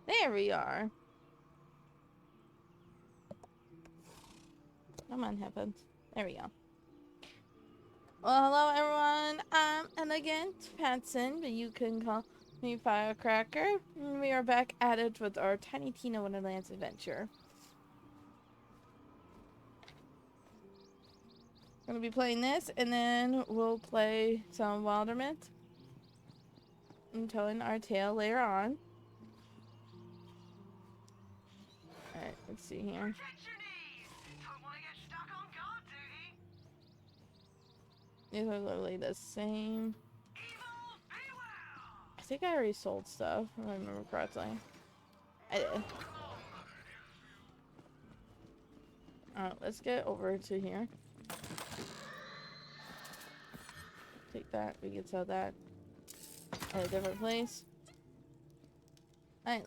There we are. Come on, heavens. There we go. Well, hello everyone. I'm Elegant Patson, but you can call me Firecracker. And we are back at it with our Tiny Tina Wonderlands adventure. We're gonna be playing this, and then we'll play some Wildermyth and telling our tale later on. Alright, let's see here. These are literally the same. I think I already sold stuff, if I remember correctly. I did. Alright, let's get over to here. Take that, we can sell that at a different place. Alright.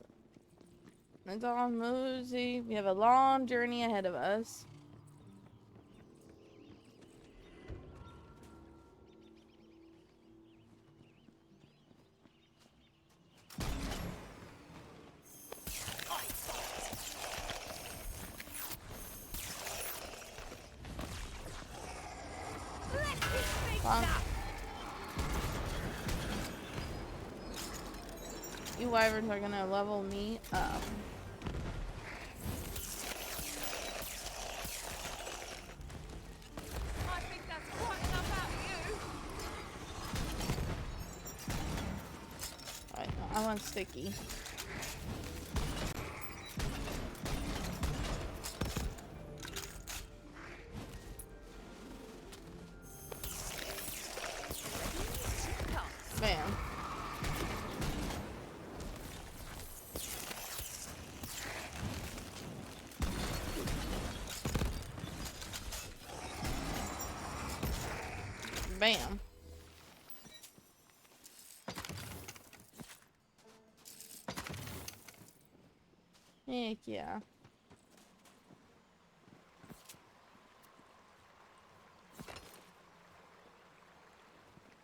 It's all mosey. We have a long journey ahead of us. You wyverns are gonna level me up. I think that's quite enough out of you. Alright, I want sticky. Bam. Bam. Heck yeah.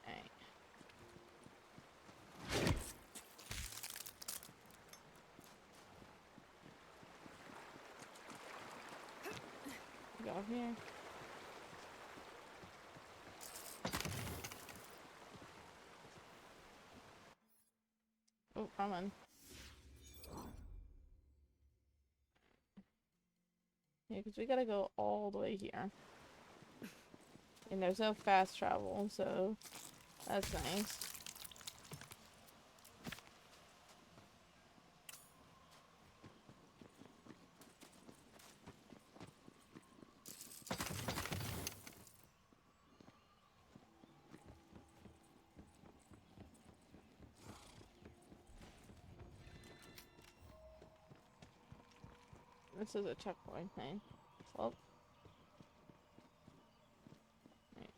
Alright. Go up here. Oh, come on. Yeah, because we gotta go all the way here. And there's no fast travel, so that's nice. This is a checkpoint thing. Well. Right.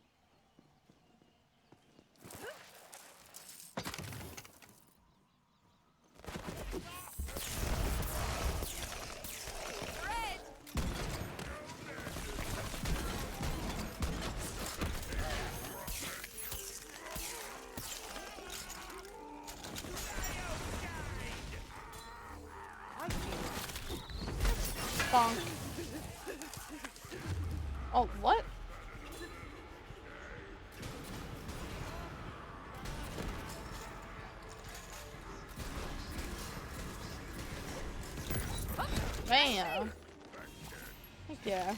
Bonk. Oh, what? Bam. Heck yeah.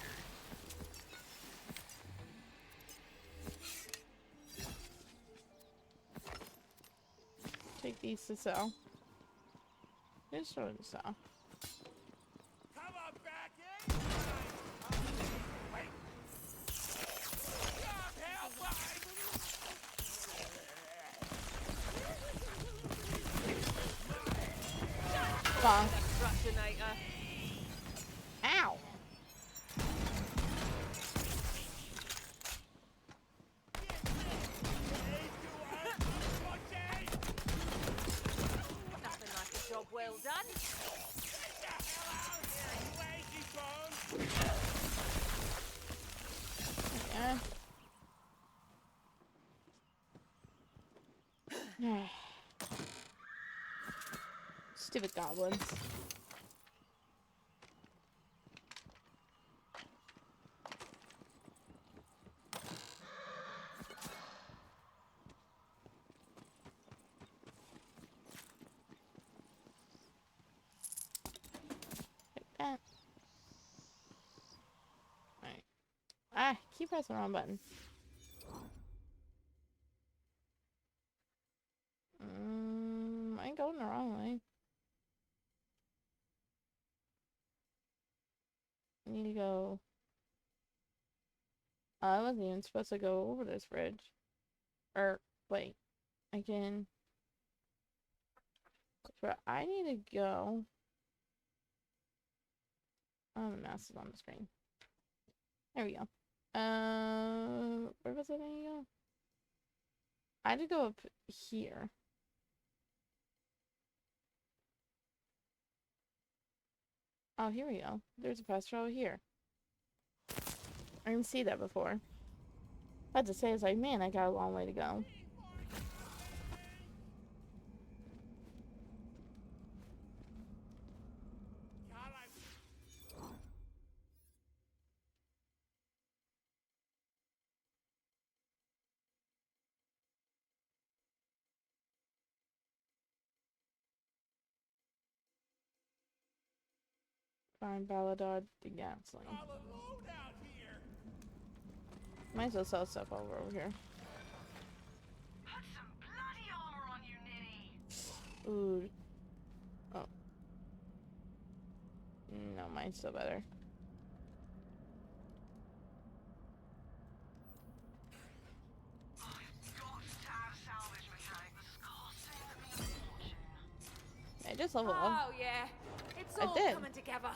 Take these to sell. Just show to sell. Come on back in! Wait! God help Bonk. Procrastinator. Ow. Nothing like a job well done. Get the hell out of here, you lazy Yeah. Stupid goblins. Like that. Alright. Ah, keep pressing the wrong button. I ain't going the wrong way. I need to go. I wasn't even supposed to go over this bridge. Or, wait. I can. Where I need to go. Oh, the mouse is on the screen. There we go. Where was I gonna go? I had to go up here. Oh, here we go. There's a fast travel here. I didn't see that before. I had to say, it's like, man, I got a long way to go. Find Baladar the Gasling. all alone out here! Might as well sell stuff over here. Put some bloody armor on you, Ninny! Ooh. Oh. No, mine's still better. I just leveled up. Oh yeah, it's I all did. coming together.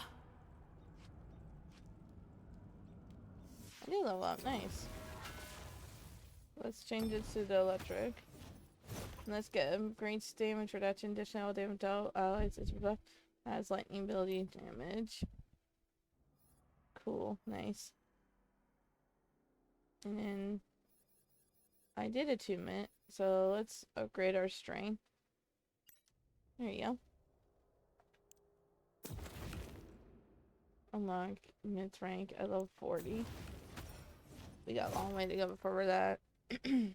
I did level up. Nice. Let's change it to the electric. And let's get upgrades damage reduction, additional damage to allies. Has lightning ability damage. Cool. Nice. And then I did attunement, so let's upgrade our strength. There you go. Unlock myth rank at level 40. We got a long way to go before we're that. Hmm.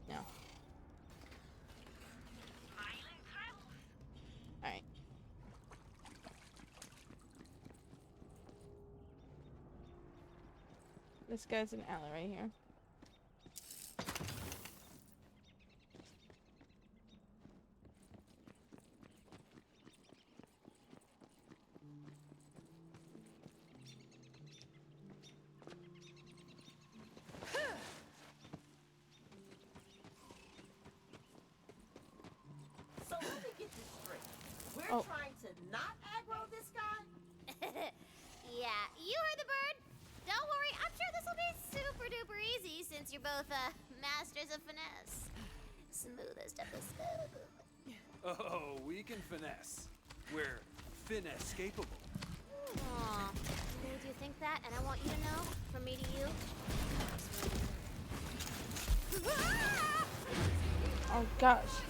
No. Alright. This guy's an ally right here. So let me get this straight. We're Oh. trying to not aggro this guy? Yeah, you heard the bird. Don't worry, I'm sure this will be super duper easy since you're both masters of finesse. Smoothest of the smooth. Oh, we can finesse. We're finesse-capable. Aw, made you think that, and I want you to know, from me to you. Oh gosh.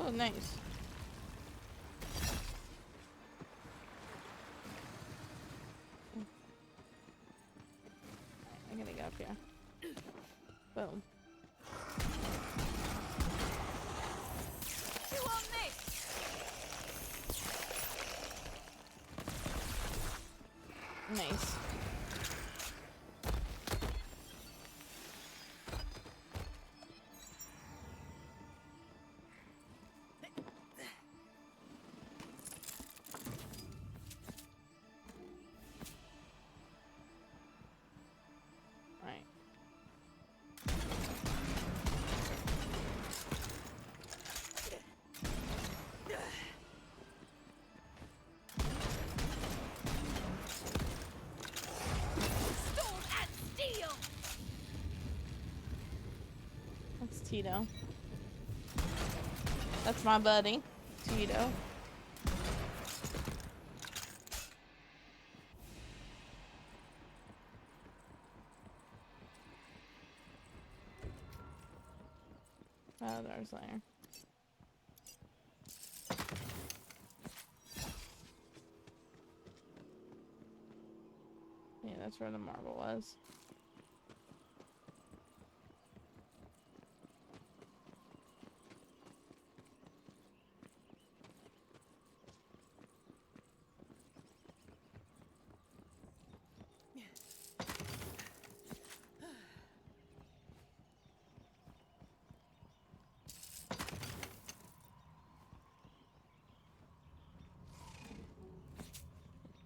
Oh, nice. I gotta get up here. Boom. You want me? Nice. Right. Stone and steel. That's Tito. That's my buddy, Tito. Oh, there's Slayer. Yeah, that's where the marble was.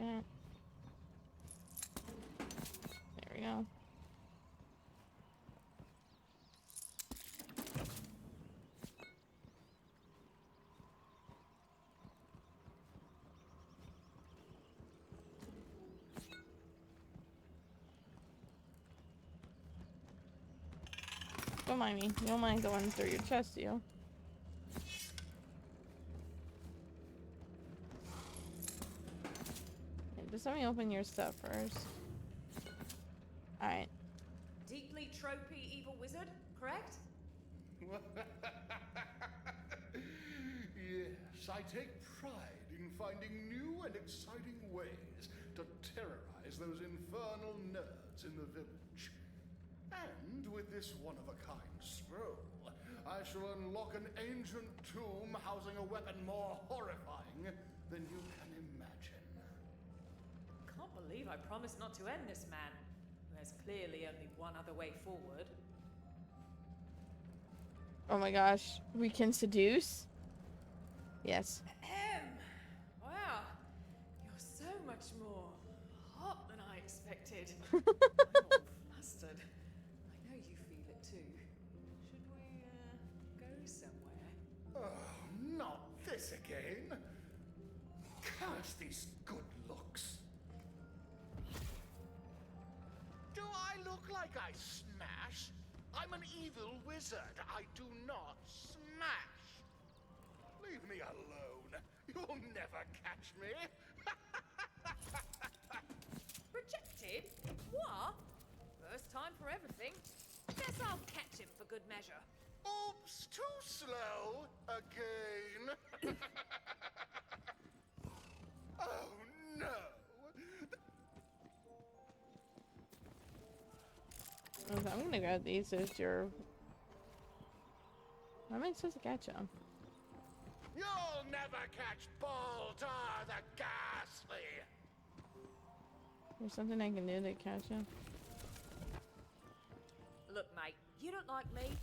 Okay. There we go. don't mind me. You don't mind going through your chest, do you? Yeah, just let me open your stuff first. Alright. Deeply tropey evil wizard, correct? Yes, I take pride in finding new and exciting ways to terrorize those infernal nerds in the village. And with this one-of-a-kind scroll, I shall unlock an ancient tomb housing a weapon more horrifying than you can imagine. Can't believe I promised not to end this man. There's clearly only one other way forward. Oh my gosh. We can seduce? Yes. Wow, you're so much more hot than I expected. I'm all flustered. I know you feel it too. Should we go somewhere? Oh, not this again. Curse these good looks. Do I look like I smash? I'm an evil wizard. I do not smash. Leave me alone. You'll never catch me. Rejected? What? First time for everything. Guess I'll catch him for good measure. Oops, too slow again. Oh no. I'm gonna grab these as your... How am I supposed to catch them? You'll never catch Baltar the Ghastly. There's something I can do to catch him. Look, mate, you don't like me,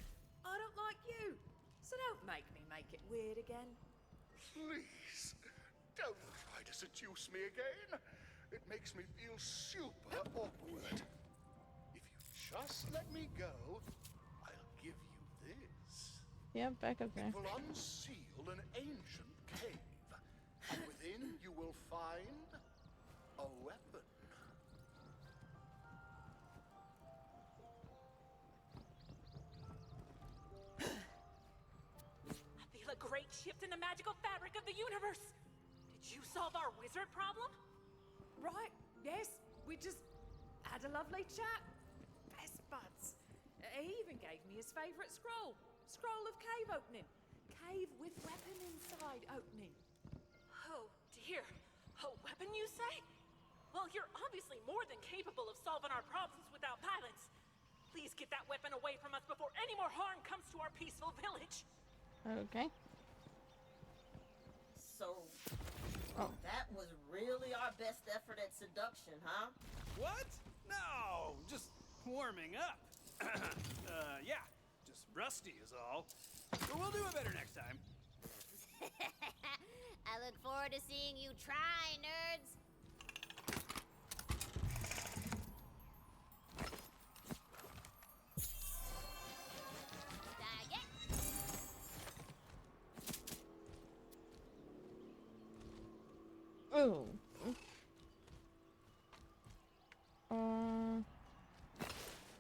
I don't like you. So don't make me make it weird again. Please, don't try to seduce me again. It makes me feel super awkward. If you just let me go, I'll give you this. Yep, back up there. It will unseal an ancient cave, and within you will find a weapon. I feel a great shift in the magical fabric of the universe. Did you solve our wizard problem? Right, yes, we just had a lovely chat. Best buds. He even gave me his favourite scroll. Scroll of cave opening. Cave with weapon inside opening. Oh dear. A weapon, you say? Well, you're obviously more than capable of solving our problems without violence. Please get that weapon away from us before any more harm comes to our peaceful village. Okay. So, that was really our best effort at seduction, huh? What? No, just warming up. Yeah, just rusty is all. But we'll do it better next time. I look forward to seeing you try, nerds. Tag it. Ooh.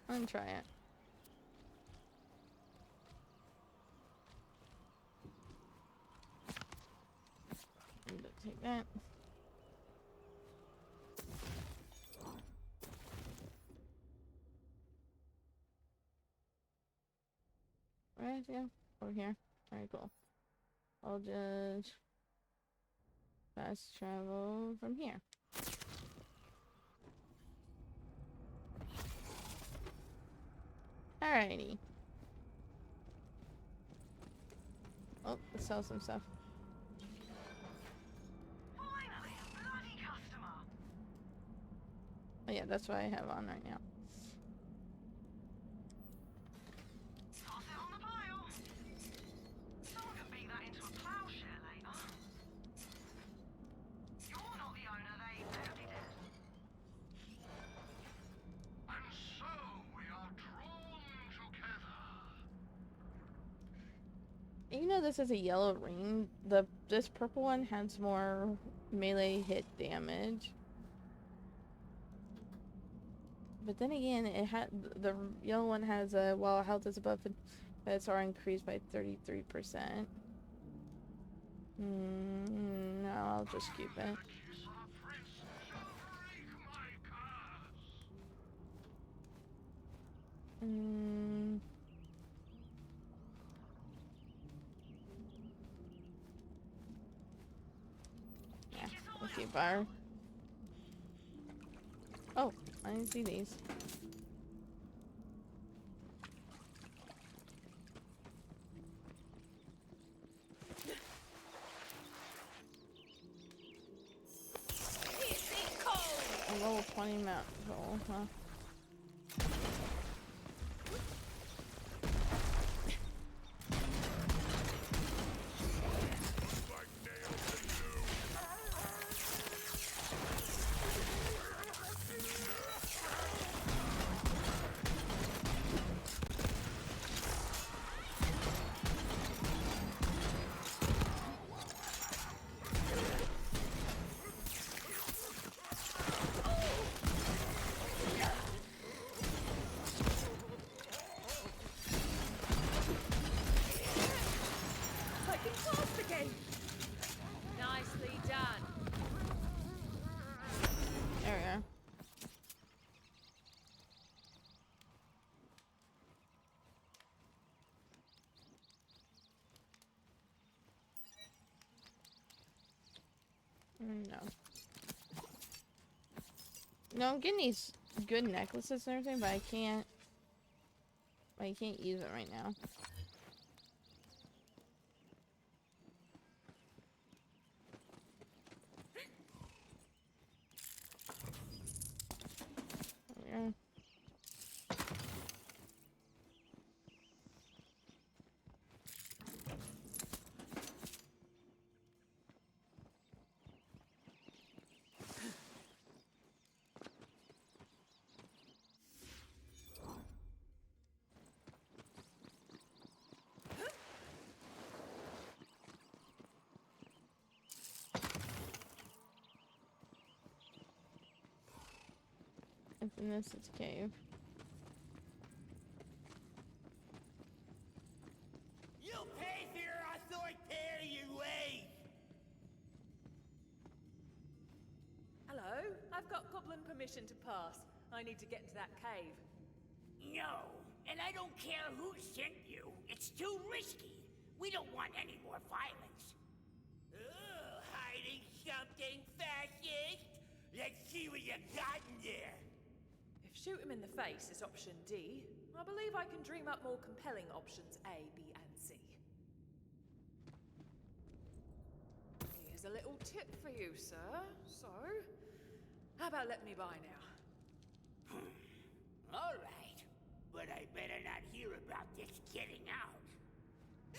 I'm gonna try it. I'm gonna take that. Where is it go? Over here. Alright, cool. I'll just fast travel from here. Alrighty. Oh, let's sell some stuff. Finally, a bloody customer. Oh yeah, that's what I have on right now. Toss it on the pile. Someone can beat that into a plowshare later. You're not the owner, they better be dead. And so we are drawn together. Even though this is a yellow ring, this purple one has more melee hit damage. but then again, it had the yellow one has a while health is above it's are increased by 33%. No, I'll just keep it. Yeah, we'll keep our. Oh, I didn't see these. A level 20 map goal, huh? Nicely done. There we go. No. No, I'm getting these good necklaces and everything, but I can't use it right now. Yeah. And this is cave. You pay for your authoritarian ways! Hello, I've got goblin permission to pass. I need to get into that cave. No, and I don't care who sent you. It's too risky. We don't want any more violence. Oh, hiding something, fascist? Let's see what you got in there. If shoot him in the face is option D, I believe I can dream up more compelling options A, B, and C. Here's a little tip for you, sir. So, how about let me by now? All right, but I better not hear about this getting out.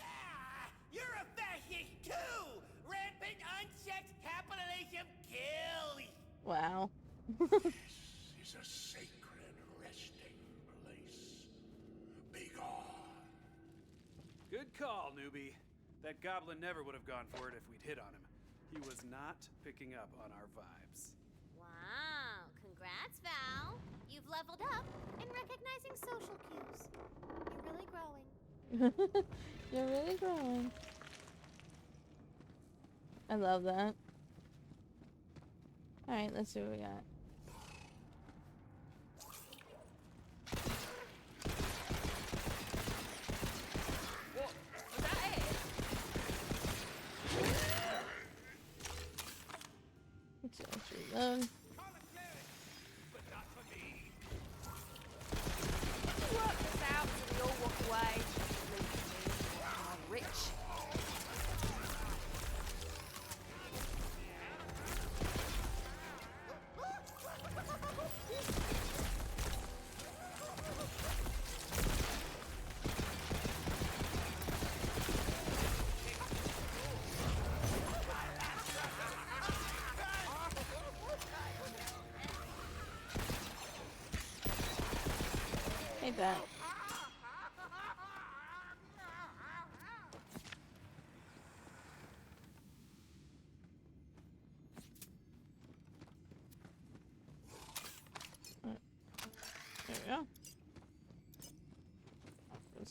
Ah, you're a fascist too! Rampant unsexed capitalism kills! Wow. This is a sacred resting place. Begone. Good call, newbie. That goblin never would have gone for it if we'd hit on him. He was not picking up on our vibes. Wow, congrats, Val. You've leveled up in recognizing social cues. You're really growing. You're really growing. I love that. Alright, let's see what we got. What? Was that it? Let's reload. Work this out so we all walk away. Leave me. I'm rich. Take that.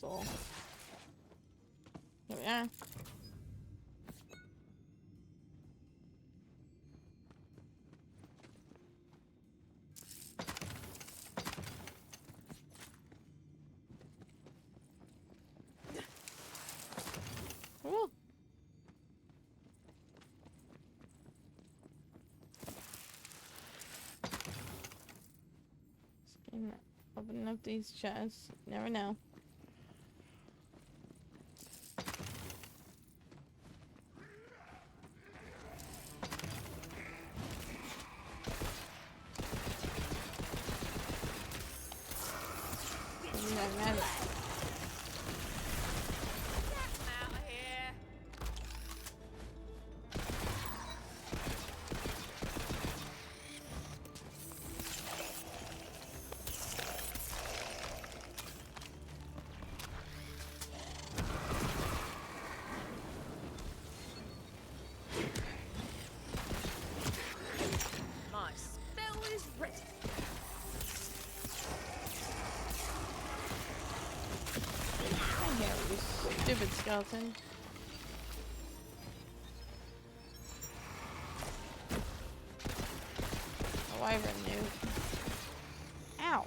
puzzle. Here we are. Ooh. Opening up these chests. Never know. Magnetic. I'm out of here. My spell is ready. I hear you, stupid skeleton. A wyvern noob. Ow.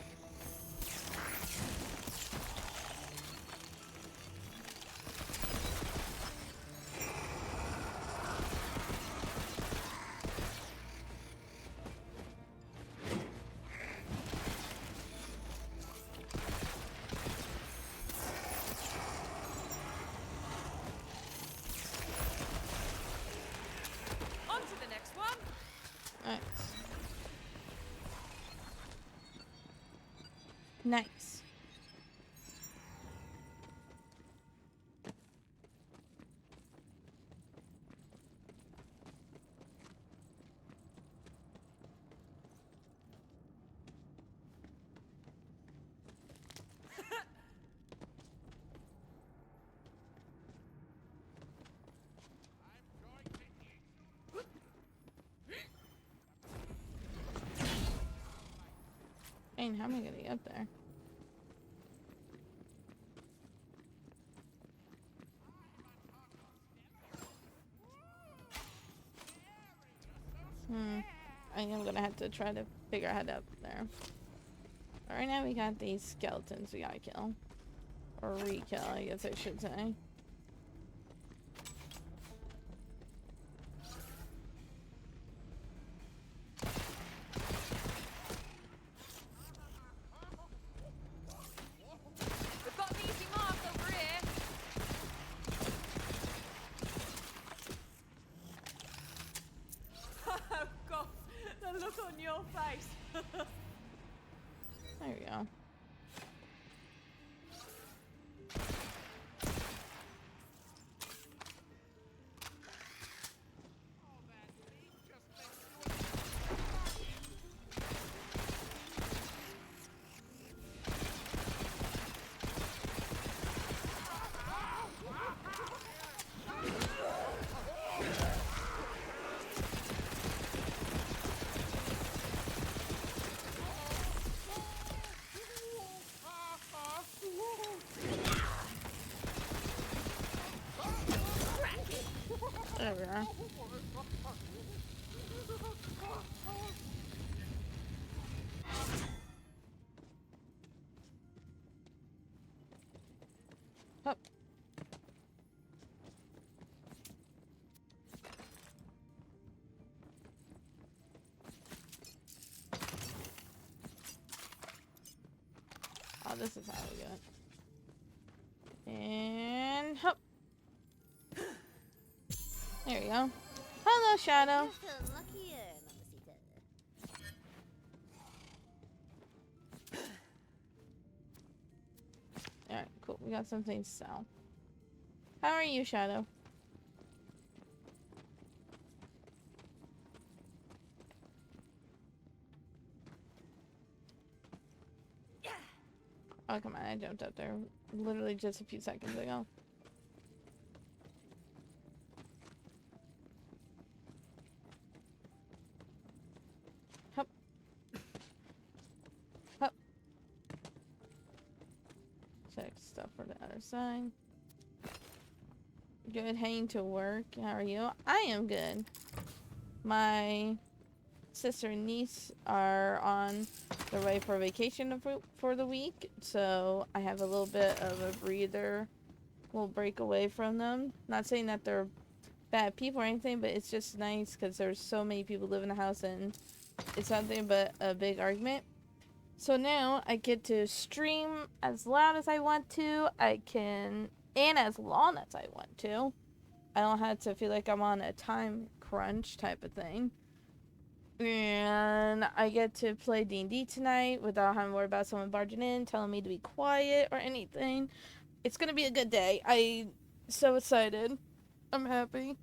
On to the next one. Nice. Nice. Dang, how am I gonna get up there? I am gonna have to try to figure out how to up there. But right now we got these skeletons we gotta kill. Or re-kill, I guess I should say. We've got an easy mark over here. Oh god, the look on your face. There we go. There we are. Up. Oh, this is how we do it. And hop. There we go. Hello, Shadow. Just unlucky, mamacita. Alright, cool. We got something to sell. How are you, Shadow? Oh, come on. I jumped up there literally just a few seconds ago. Hup. Hup. Check stuff for the aside. Good, heading to work. How are you? I am good. My sister and niece are on their way for vacation for the week, so I have a little bit of a breather. We'll break away from them. Not saying that they're bad people or anything, but it's just nice because there's so many people live in the house and it's nothing but a big argument. So now I get to stream as loud as I want to. I can, and as long as I want to. I don't have to feel like I'm on a time crunch type of thing. And I get to play D&D tonight without having to worry about someone barging in, telling me to be quiet or anything. It's gonna be a good day. I'm so excited. I'm happy.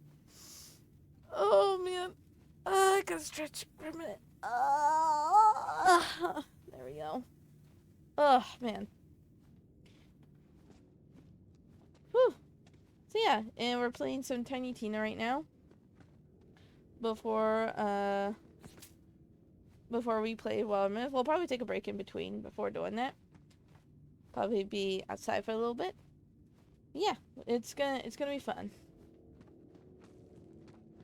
Oh, man. I gotta stretch for a minute. There we go. Oh, man. Whew. So, yeah. And we're playing some Tiny Tina right now. Before we play Wilderness. We'll probably take a break in between before doing that. Probably be outside for a little bit. Yeah, it's gonna be fun.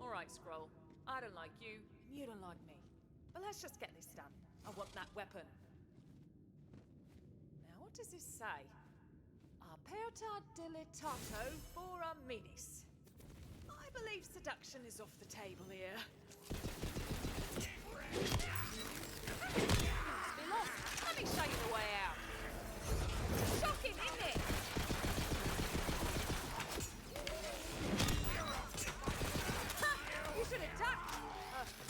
Alright, Scroll. I don't like you, and you don't like me. But let's just get this done. I want that weapon. Now, what does this say? Aperta deletato fora minis. I believe seduction is off the table here. Let me show you the way out. Shocking, isn't it? You should have ducked.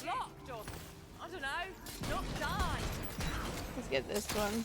Blocked or, I don't know, not died. Let's get this one.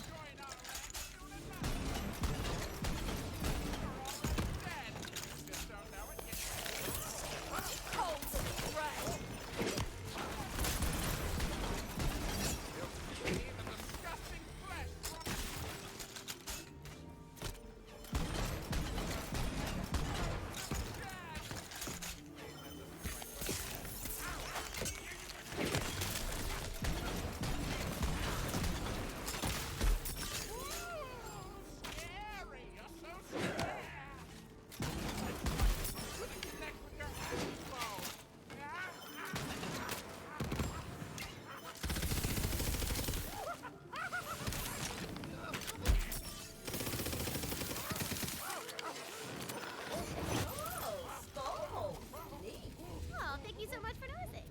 Oh, thank you so much for noticing.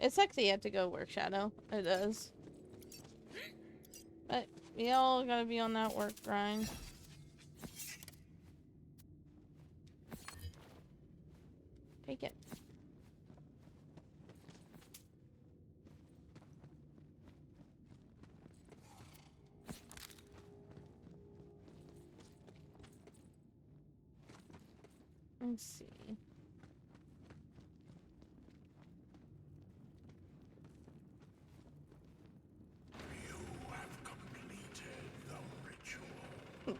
It sucks that you have to go work, Shadow. It does. But we all gotta be on that work grind. Take it. Let's see. You have completed the ritual.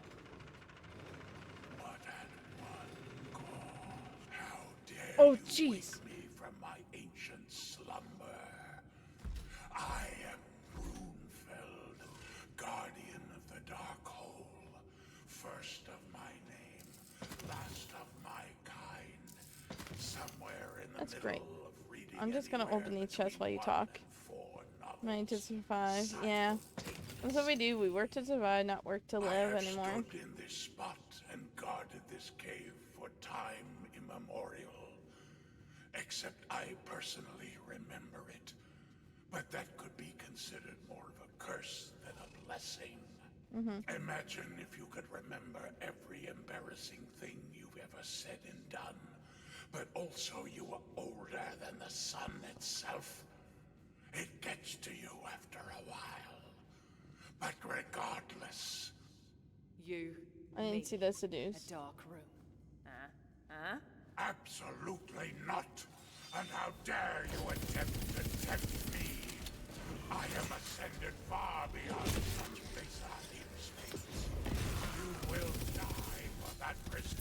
But at one cost. How dare Oh, you jeez. wake me from my ancient slumber? I am Runefeld, guardian of the Dark Hole. First of my name, last of my kind. Somewhere in the That's middle great. of reading I'm just gonna anywhere open these chests while you between talk. 1 and 4 novels. Made to survive. Yeah. That's what we do. We work to survive, not work to I live have anymore. stood in this spot and guarded this cave for time immemorial. Except I personally remember it. But that could be considered more of a curse than a blessing. Imagine if you could remember every embarrassing thing you've ever said and done. But also you were older than the sun itself. It gets to you after a while. But regardless, You I didn't need see the a seduce. dark room. Huh? absolutely not. And how dare you attempt to tempt me? I am ascended far beyond such bizarre instincts. You will die for that risk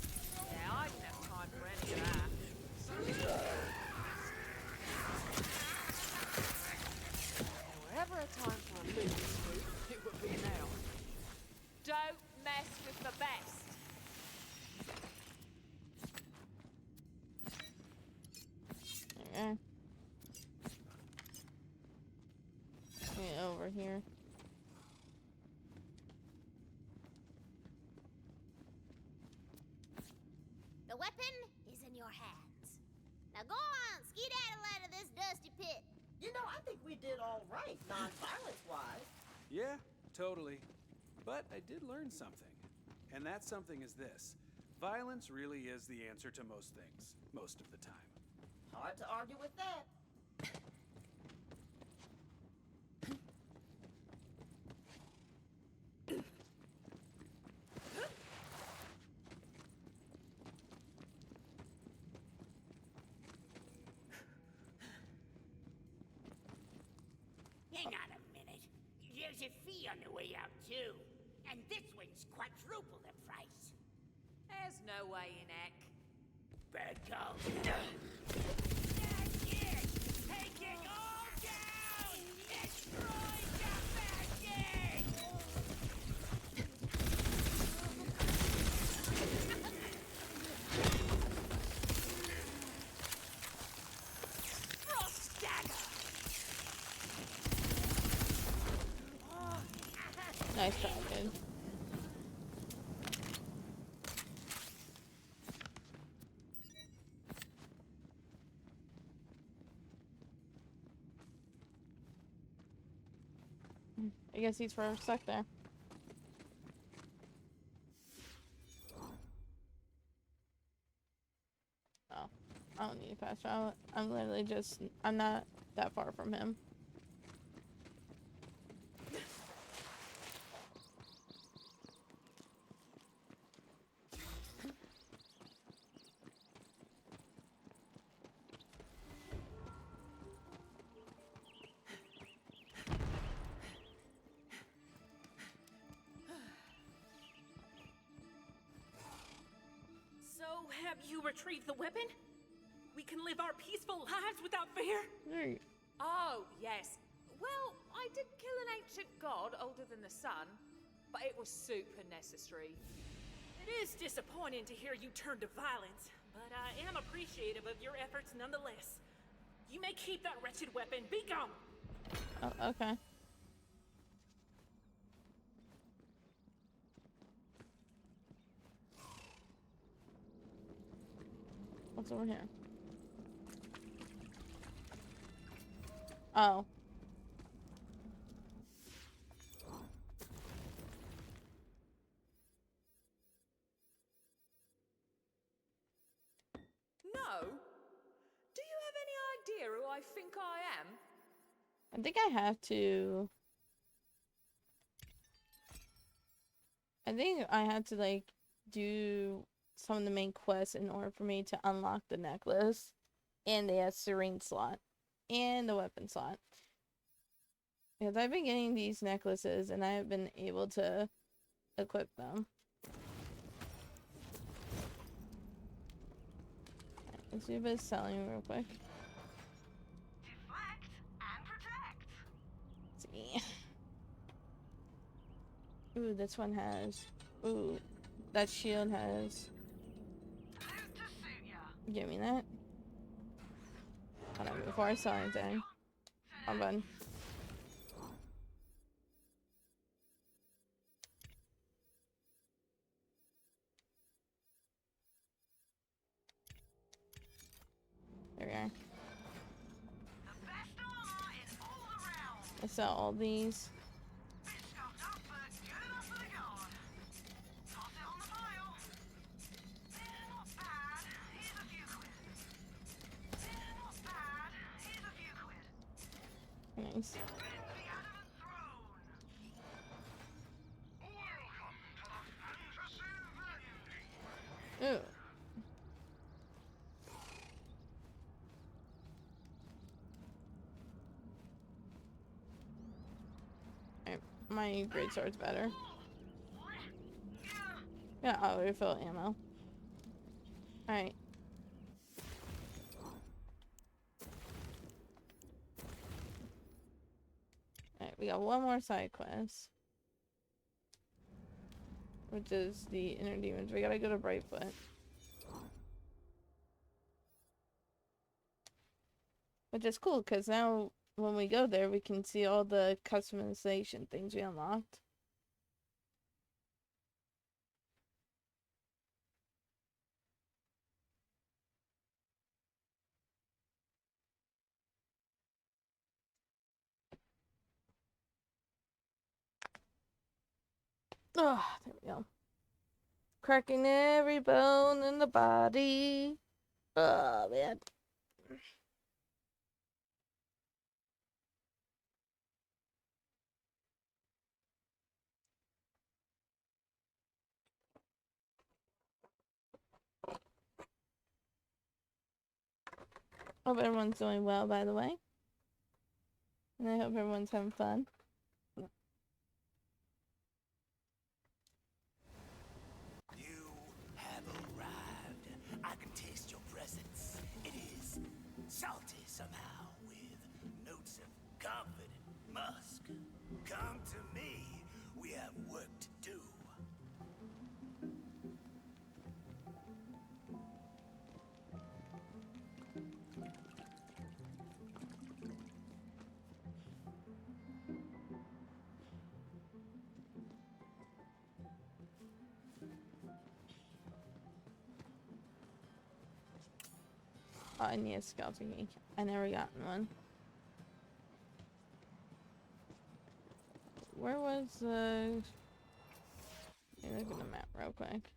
weapon is in your hands. Now go on, skedaddle out of this dusty pit. You know, I think we did all right, non-violence-wise. Yeah, totally. But I did learn something. And that something is this. Violence really is the answer to most things, most of the time. Hard to argue with that. Hang on a minute. There's a fee on the way out, too. And this one's quadruple the price. There's no way in heck. Berto. That's it! Take it all down! Destroy the magic! Frost dagger! Nice try, dude. I guess he's forever stuck there. Oh, I don't need a fast travel. I'm literally just, I'm not that far from him. So, have you retrieved the weapon? We can live our peaceful lives without fear? Right. Oh, yes. Well, I did kill an ancient god older than the sun, but it was super necessary. It is disappointing to hear you turn to violence, but I am appreciative of your efforts nonetheless. You may keep that wretched weapon. Be gone! Oh, okay. What's over here? Oh. No? Do you have any idea who I think I am? I think I have to... I think I had to, like, do some of the main quests in order for me to unlock the necklace and the serene slot and the weapon slot. Because I've been getting these necklaces and I have been able to equip them. Let's do a bit of selling real quick. Deflect and protect. Let's see. Ooh, this one has... Ooh, that shield has... Loot to suit ya. Give me that. Hold on, before I sell anything. I'm done. There we are. The best armor in all the realms. I sell all these. Bit scuffed up, but good enough for the guard. Toss it on the pile. Not bad. Here's a few quid. Not bad. Here's a few quid. Nice. The adamant throne. Welcome to the Fantasy Vending. Ooh. Alright, my greatsword's better. Yeah, I'll refill ammo. Alright. Alright, we got one more side quest. Which is the inner demons. We gotta go to Brightfoot. Which is cool, because now when we go there, we can see all the customization things we unlocked. Ugh, there we go. Cracking every bone in the body. Oh, man. Hope everyone's doing well, by the way. And I hope everyone's having fun. You have arrived. I can taste your presence. It is salty somehow, with notes of comfort and musk. Come to me. We have work to do. Oh, I need a scouting geek. I never gotten one. Where was the... Let me look at the map real quick.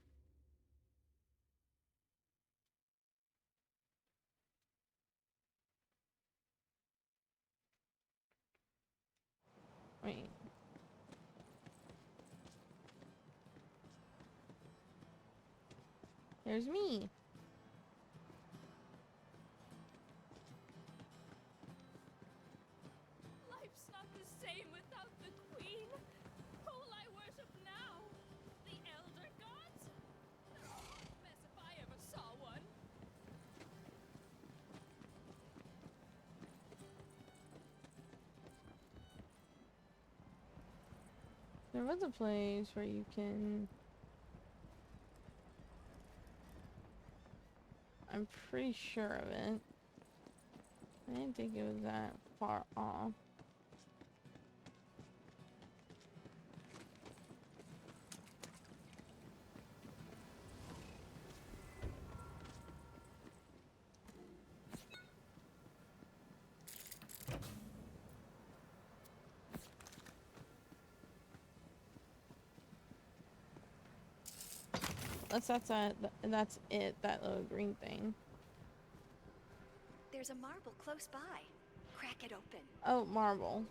Wait. There's me. Life's not the same without the queen. Who'll I worship now? The elder gods? They're a hot mess if I ever saw one. There was a place where you can... I'm pretty sure of it. I didn't think it was that far off. That's it, that little green thing. There's a marble close by. Crack it open. Oh, marble.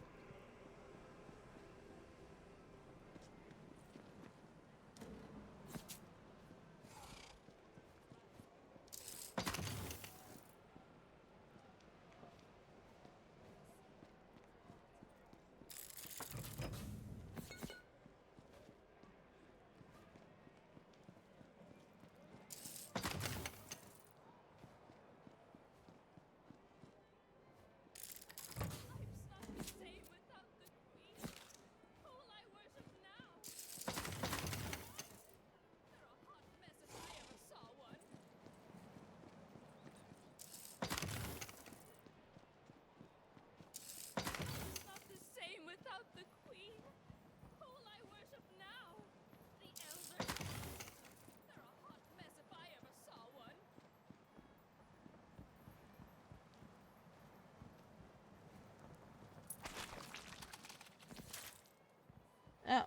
Oh,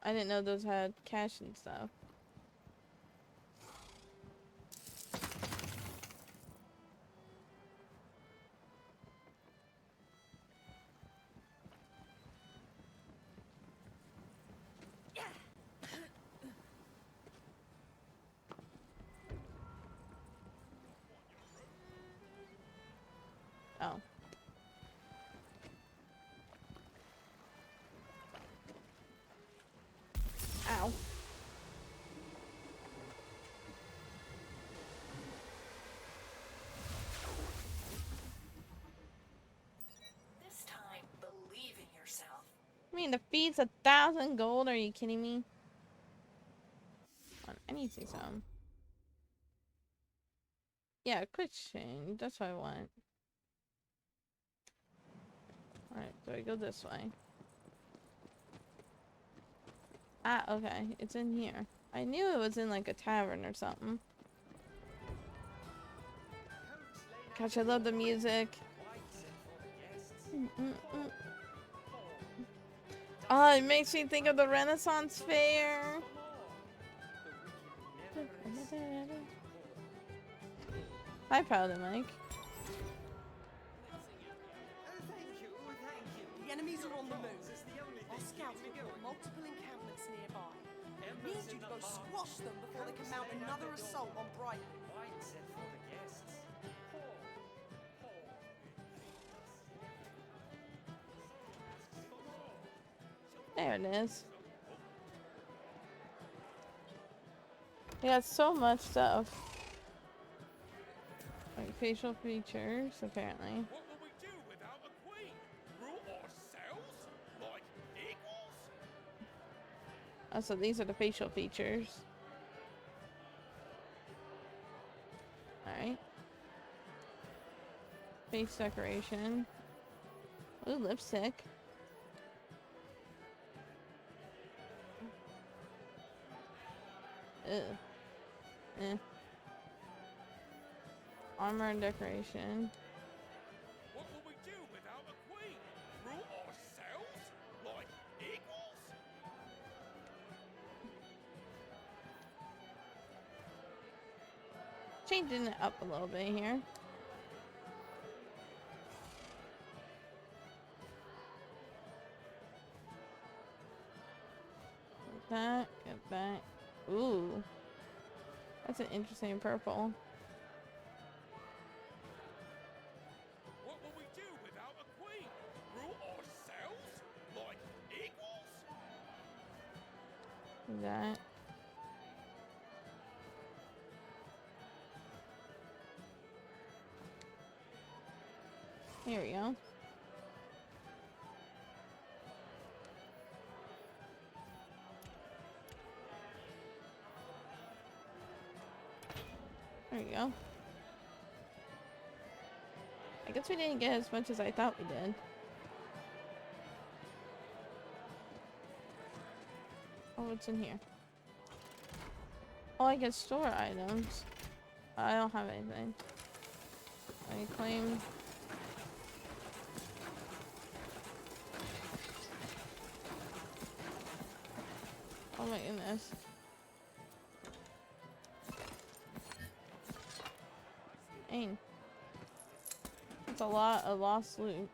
I didn't know those had cash and stuff. Oh. Ow. This time, believe in yourself. I mean, the feed's 1,000 gold. Are you kidding me? I need to see some. Yeah, quick change. That's what I want. Alright, so I go this way. Ah, okay. It's in here. I knew it was in like a tavern or something. Gosh, I love the music. Oh, it makes me think of the Renaissance Fair. Hi, Paladin Mike. The enemies are on the move. Our scouts will report multiple encampments nearby. We need you to go squash them before they can mount another assault on Brighton. There it is. We got so much stuff. Like facial features, apparently. What will we do without a queen? Rule ourselves? Like equals? Oh, so these are the facial features. Alright. Face decoration. Ooh, lipstick. Ugh. Eh. Armor and decoration. What will we do without a queen? Rule ourselves? Like equals? Changing it up a little bit here. Get that, get that. Ooh. That's an interesting purple. What will we do without a queen? Rule ourselves? Like equals? That. Here we go. There we go. I guess we didn't get as much as I thought we did. Oh, what's in here? Oh, I can store items. I don't have anything. I claim. Oh my goodness. Dang. It's a lot of lost loot.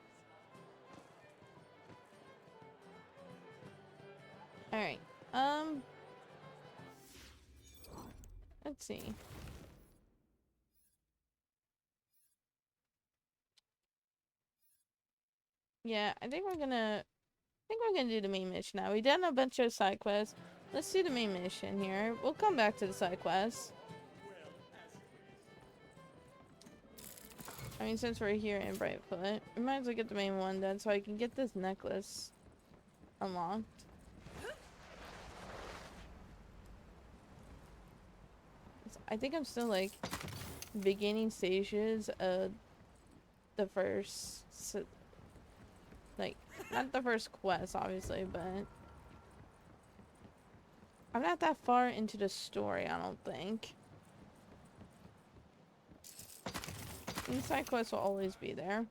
Alright. Let's see. Yeah, I think we're gonna do the main mission now. We've done a bunch of side quests. Let's do the main mission here. We'll come back to the side quests. I mean, since we're here in Brightfoot, we might as well get the main one done so I can get this necklace unlocked. I think I'm still like beginning stages of the first, like, not the first quest obviously, but I'm not that far into the story, I don't think. And side quests will always be there.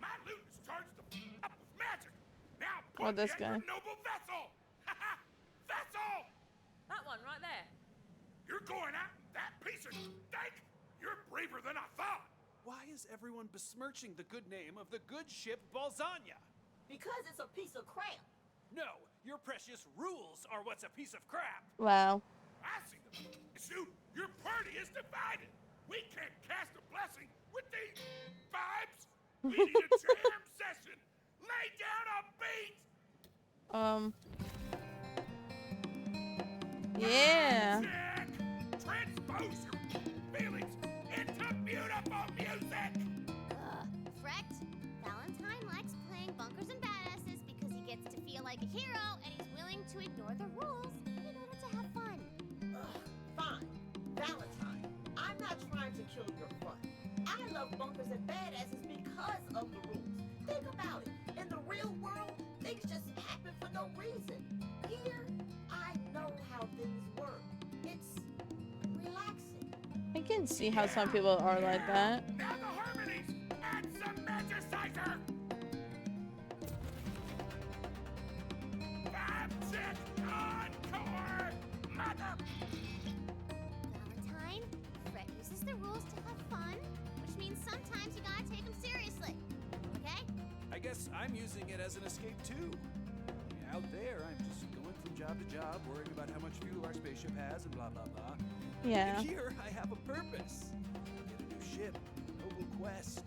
My loot is charged up with magic. Now Oh, this guy. noble vessel. Vessel. That one right there. You're going out in that piece of steak. You're braver than I thought. Why is everyone besmirching the good name of the good ship Balzania? Because it's a piece of crap. No, your precious rules are what's a piece of crap. Wow. I see them. Shoot, your party is divided. We can't cast a blessing with these vibes. We need a jam session. Lay down a beat. Yeah. Jack, transpose your feelings into beautiful music. Frecht, Valentine likes playing bunkers and badasses because he gets to feel like a hero and he's willing to ignore the rules in order to have fun. Fine. Valentine, I'm not trying to kill your fun. I love bunkers and badasses because of the rules. Think about it. In the real world, things just happen for no reason. Here, I know how things work. It's relaxing. I can see how some people are like that. Now the harmonies. Add some magicizer. guess I'm using it as an escape too. Out there, I'm just going from job to job, worrying about how much fuel our spaceship has and blah blah blah. Yeah. And here, I have a purpose. Get a new ship, a noble quest,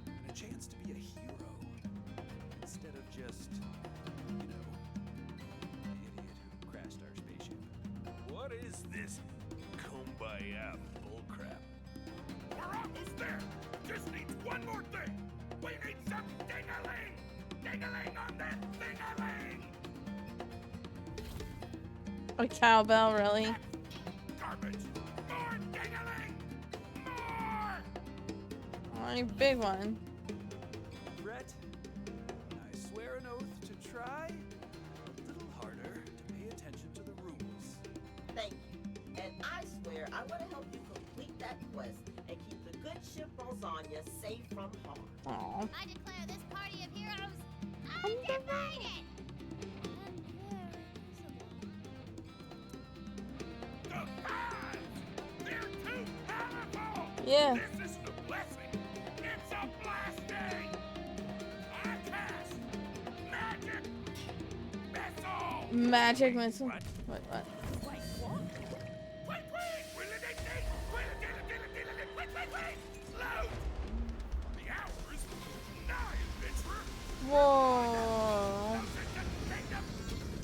and a chance to be a hero. Instead of just, you know, the idiot who crashed our spaceship. What is this kumbaya bullcrap? We're almost there. Just needs one more thing. We need some ding-a-ling. Ding-a-ling on that ding-a-ling. A cowbell, really? Garbage. More ding-a-ling. More. Oh, a big one. Brett, I swear an oath to try a little harder to pay attention to the rules. Thank you. And I swear I want to help you complete that quest and keep the good ship Balzania safe from harm. Aww. I declare this party of heroes undivided. The vibes. They're too powerful. Yeah. This is the blessing. It's a blasting. I cast magic missile. Magic missile. What? What? Wait, wait! Load! The hour is nigh, adventurer! Whoa.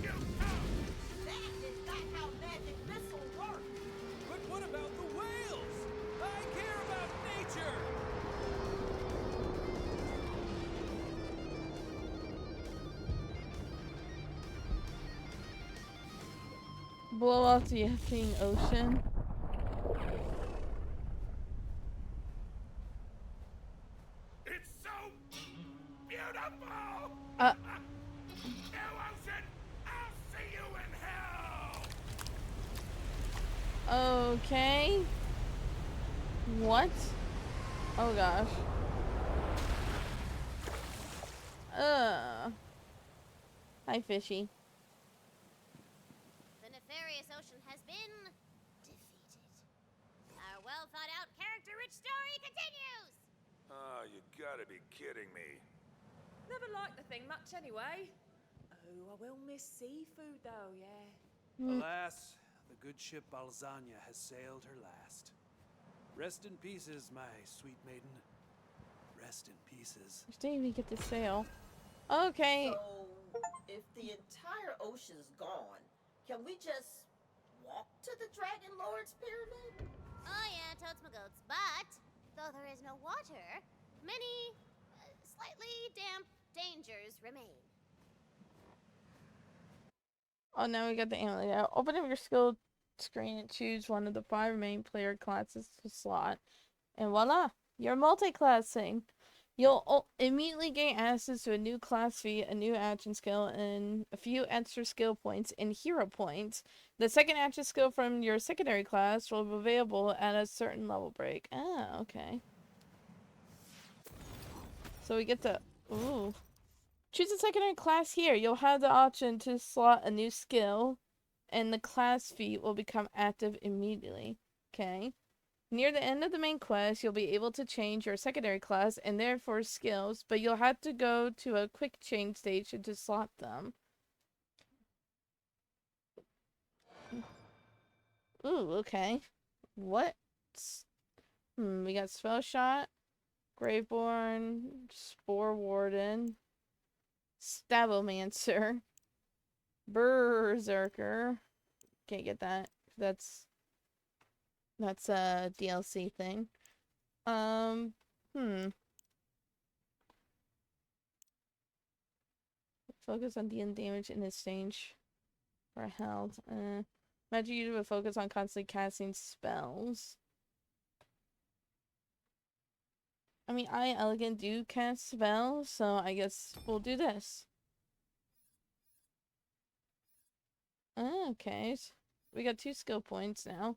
You come! That is not how magic missiles work. But what about the whales? I care about nature! Blow off the effing ocean. It's so beautiful! Uh. New ocean! I'll see you in hell! Okay. What? Oh gosh. Hi, fishy. The nefarious ocean has been defeated. Our well-thought-out, character-rich story continues! Oh, you gotta be kidding me. Never liked the thing much anyway. Oh, I will miss seafood though, yeah. Alas, the good ship Balzania has sailed her last. Rest in pieces, my sweet maiden. Rest in pieces. I didn't even get to sail. Okay. So, if the entire ocean's gone, can we just walk to the Dragon Lord's pyramid? Oh yeah, totes my goats. But, though there is no water, many slightly damp dangers remain. Oh, now we got the amulet. Open up your skill screen and choose one of the 5 main player classes to slot. And voila! You're multi-classing. You'll immediately gain access to a new class feat, a new action skill, and a few extra skill points and hero points. The second action skill from your secondary class will be available at a certain level break. Ah, okay. So we get to... Ooh. Choose a secondary class here. You'll have the option to slot a new skill, and the class feat will become active immediately. Okay. Near the end of the main quest, you'll be able to change your secondary class and therefore skills, but you'll have to go to a quick change station to slot them. Ooh, okay. What? We got Spell Shot, Graveborn, Spore Warden, Stabomancer, Berserker. Can't get that. That's a DLC thing. Focus on dealing damage in exchange for health. Magic user will focus on constantly casting spells. I mean, I Elegant do cast spells, so I guess we'll do this. Okay, so we got 2 skill points now.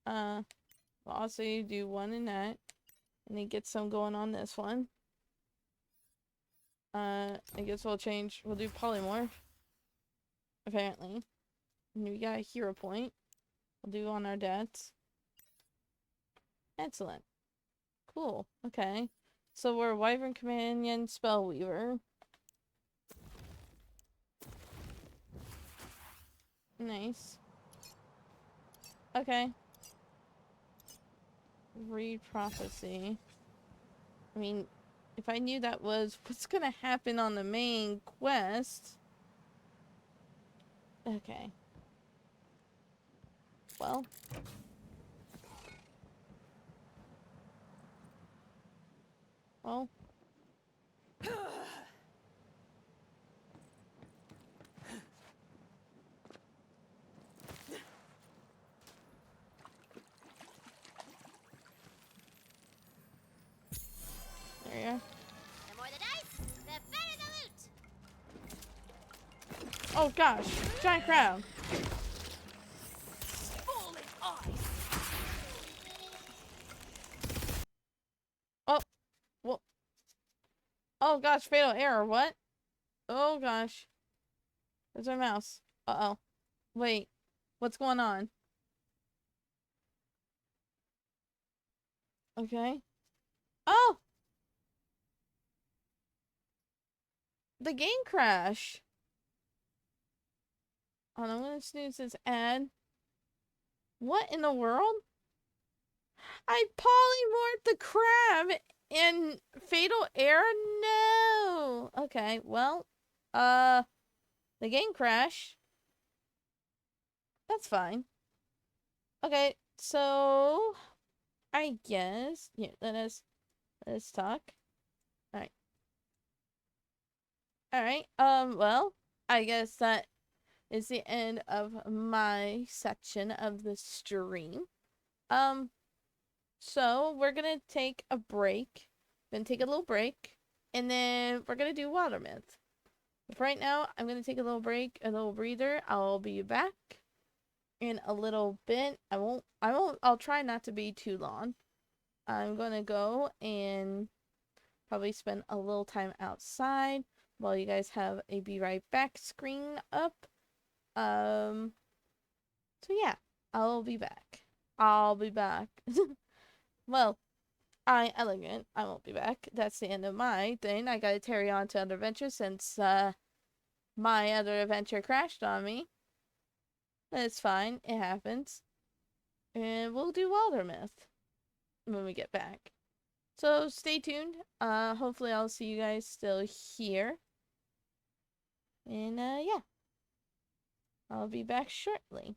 We'll also do 1 in that, and then get some going on this one. I guess we'll do polymorph. Apparently. And we got a hero point. We'll do on our deaths. Excellent. Cool. Okay. So we're Wyvern Companion Spellweaver. Nice. Okay. Read prophecy. I mean, if I knew that was what's gonna happen on the main quest. Okay. Well. Well. There you are. The more the dice, the better the loot. Oh gosh, giant crowd. Falling eyes. Oh, well. Oh gosh, fatal error. What? Oh gosh. Where's my mouse? Uh-oh. Wait, what's going on? Okay. Oh! The game crash. Hold on, I'm gonna snooze this ad. What in the world? I polymorphed the crab in fatal error? No! Okay, well, the game crash. That's fine. Okay, so I guess let's talk. Alright. Alright, well, I guess that is the end of my section of the stream. So we're gonna take a break. Gonna take a little break, and then we're gonna do Water Myth. But right now, I'm gonna take a little break, a little breather. I'll be back in a little bit. I'll try not to be too long. I'm gonna go and probably spend a little time outside while you guys have a be right back screen up. So yeah, I'll be back. I'll be back. Well, elegant. I won't be back. That's the end of my thing. I gotta carry on to other adventures since my other adventure crashed on me. But it's fine. It happens. And we'll do Water Myth when we get back. So stay tuned. Hopefully I'll see you guys still here. And yeah. I'll be back shortly.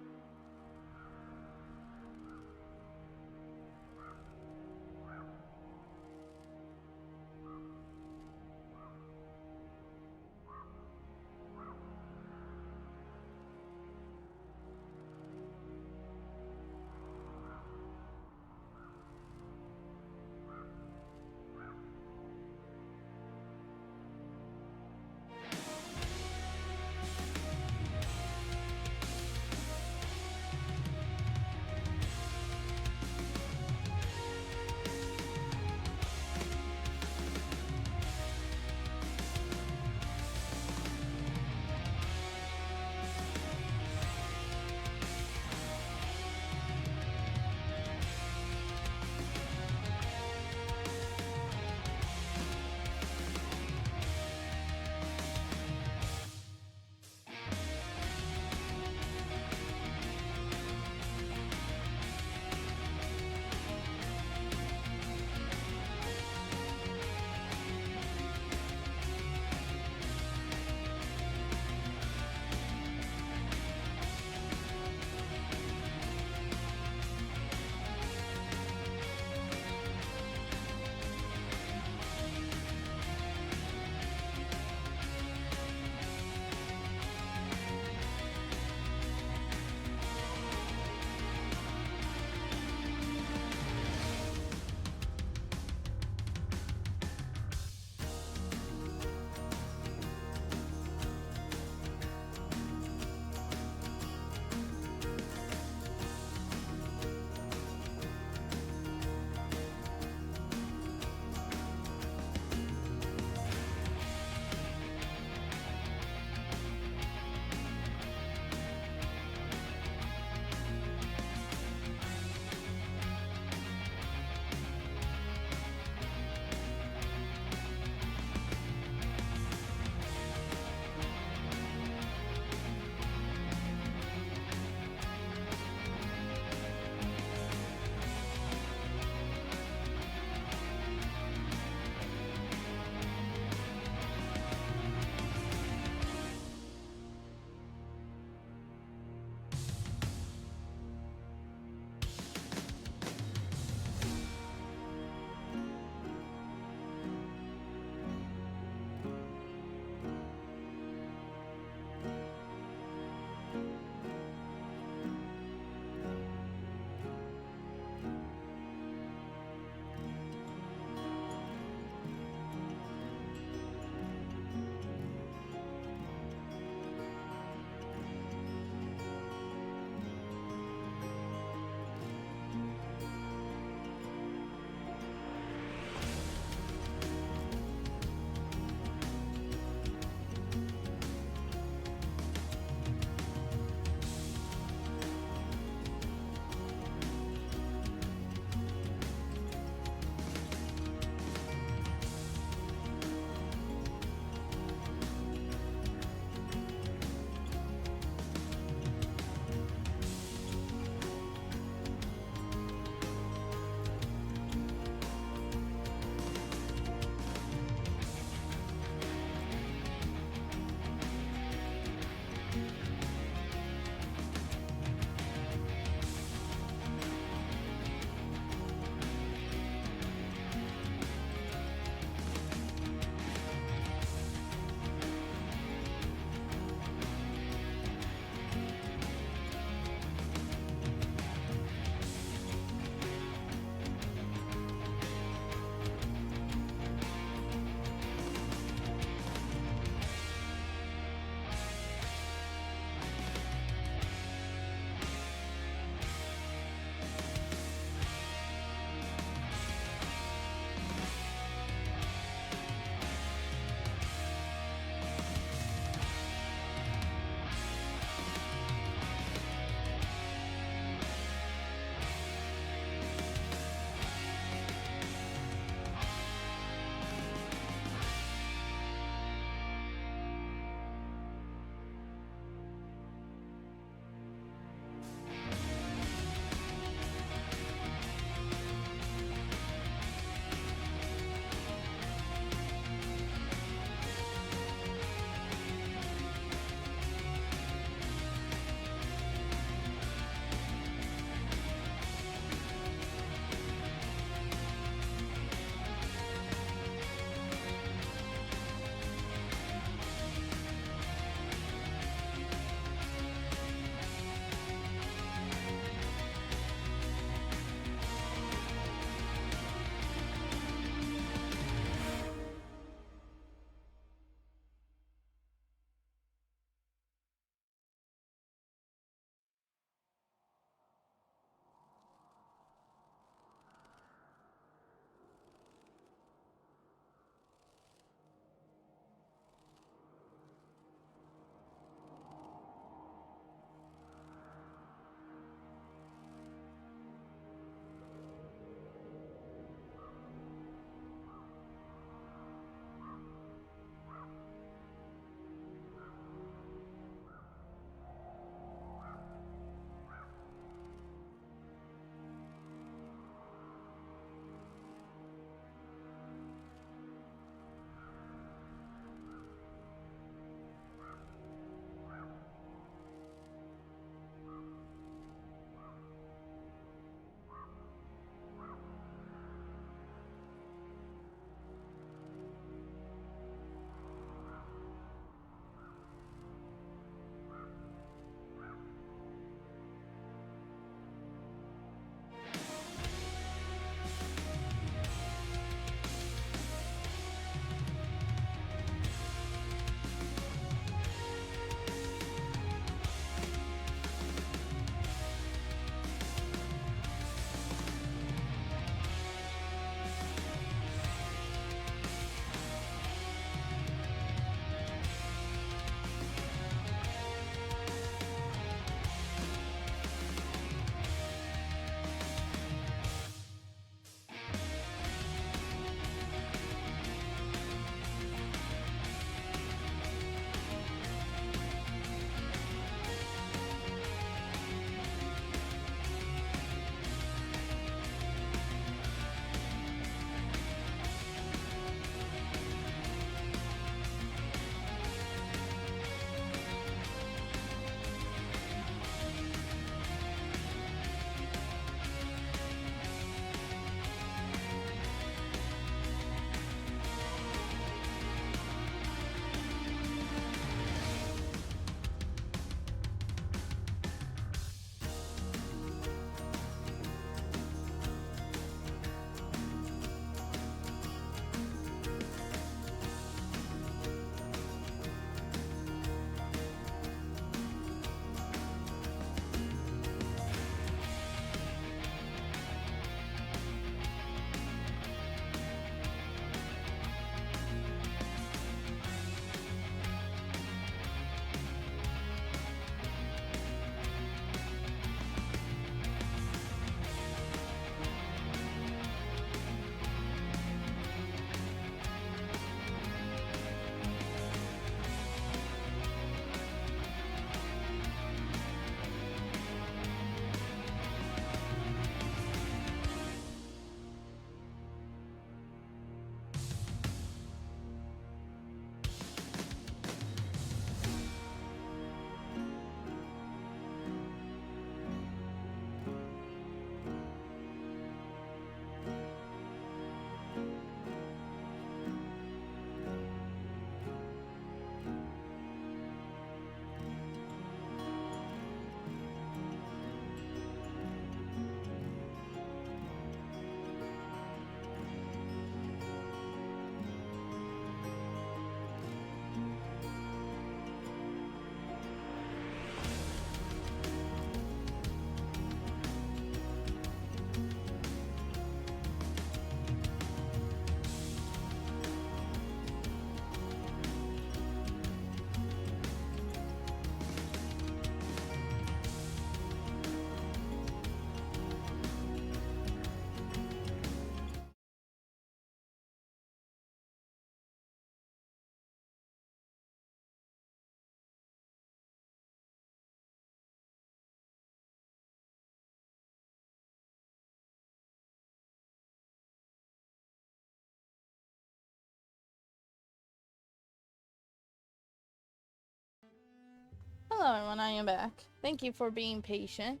Hello everyone, I am back. Thank you for being patient.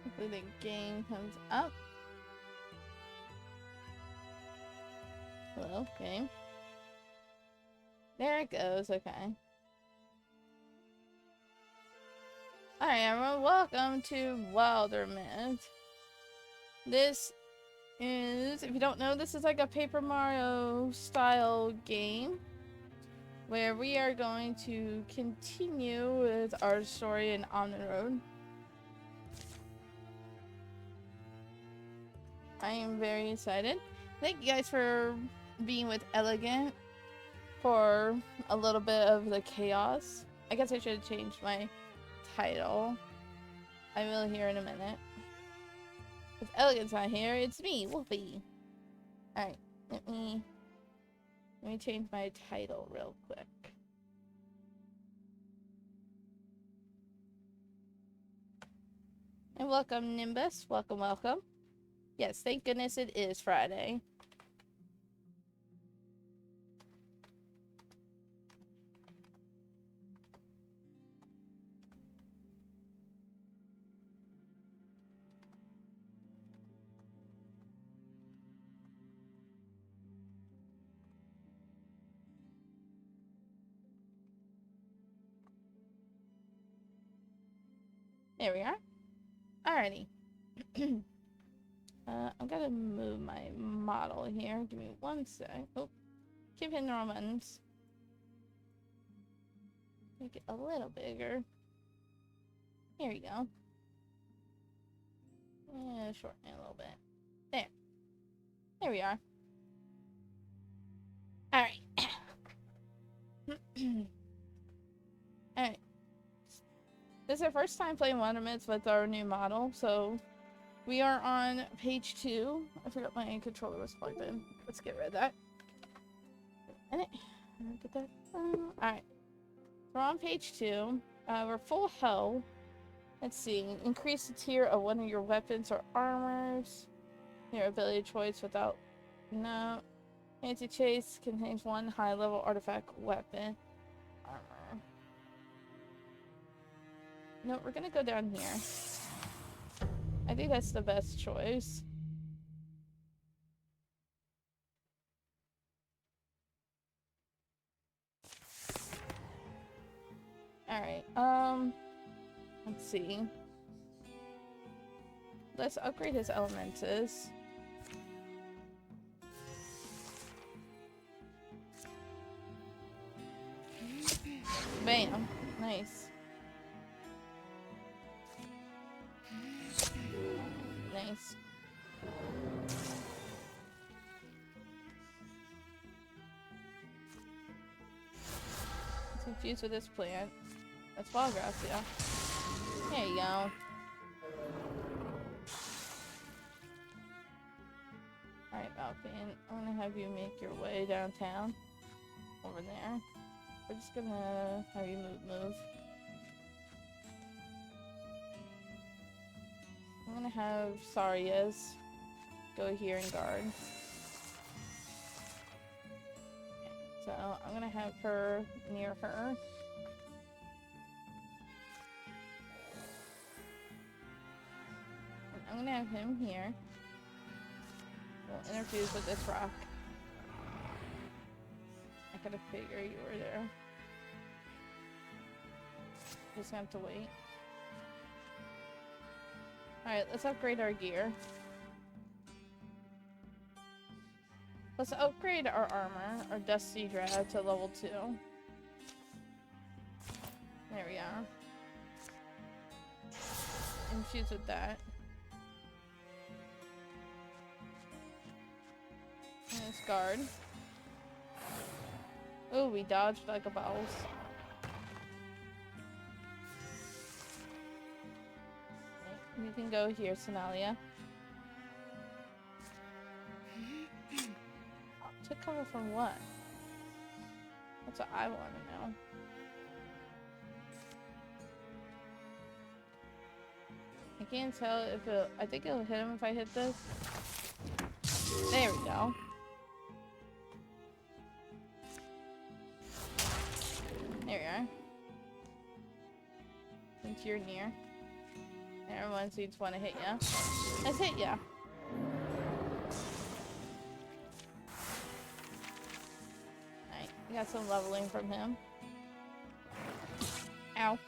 Hopefully the game comes up. Hello, game. There it goes, okay. Alright everyone, welcome to Wildermyth. This is, if you don't know, this is like a Paper Mario style game where we are going to continue with our story in On the Road. I am very excited. Thank you guys for being with Elegant for a little bit of the chaos. I guess I should have changed my title. I will here in a minute. If Elegant's not here, it's me, Wolfie. Alright, let me change my title real quick. And welcome, Nimbus. Welcome, welcome. Yes, thank goodness it is Friday. There we are. Alrighty. I'm gonna move my model here. Give me one sec. Oh, keep hitting the wrong buttons. Make it a little bigger. Here we go. Shorten it a little bit. There. There we are. Alright. Alright. This is our first time playing Wildermyth with our new model, so we are on page 2. I forgot my controller was plugged in. Let's get rid of that. Get that. Alright. We're on page 2. We're full health. Let's see. Increase the tier of one of your weapons or armors. Your ability choice without... No. Anti-chase contains one high-level artifact weapon. Armor. No, we're gonna go down here. I think that's the best choice. Alright, let's see. Let's upgrade his elementus. Bam. Nice. Nice. It's confused with this plant. That's Fall Grass, yeah. There you go. Alright, Valkyne, I'm gonna have you make your way downtown. Over there. We're just gonna have you move. I'm gonna have Sarias go here and guard. So I'm gonna have her near her. And I'm gonna have him here. We'll interfuse with this rock. I gotta figure you were there. Just have to wait. Alright, let's upgrade our gear. Let's upgrade our armor, our Dusty Drab, to level 2. There we are. Infuse with that. And let's guard. Oh, we dodged like a mouse. You can go here, Sonalia. Took cover from what? That's what I want to know. I can't tell if it... I think it'll hit him if I hit this. There we go. since you're near. Everyone seems to want to hit ya. Let's hit ya. Alright, we got some leveling from him. Ow.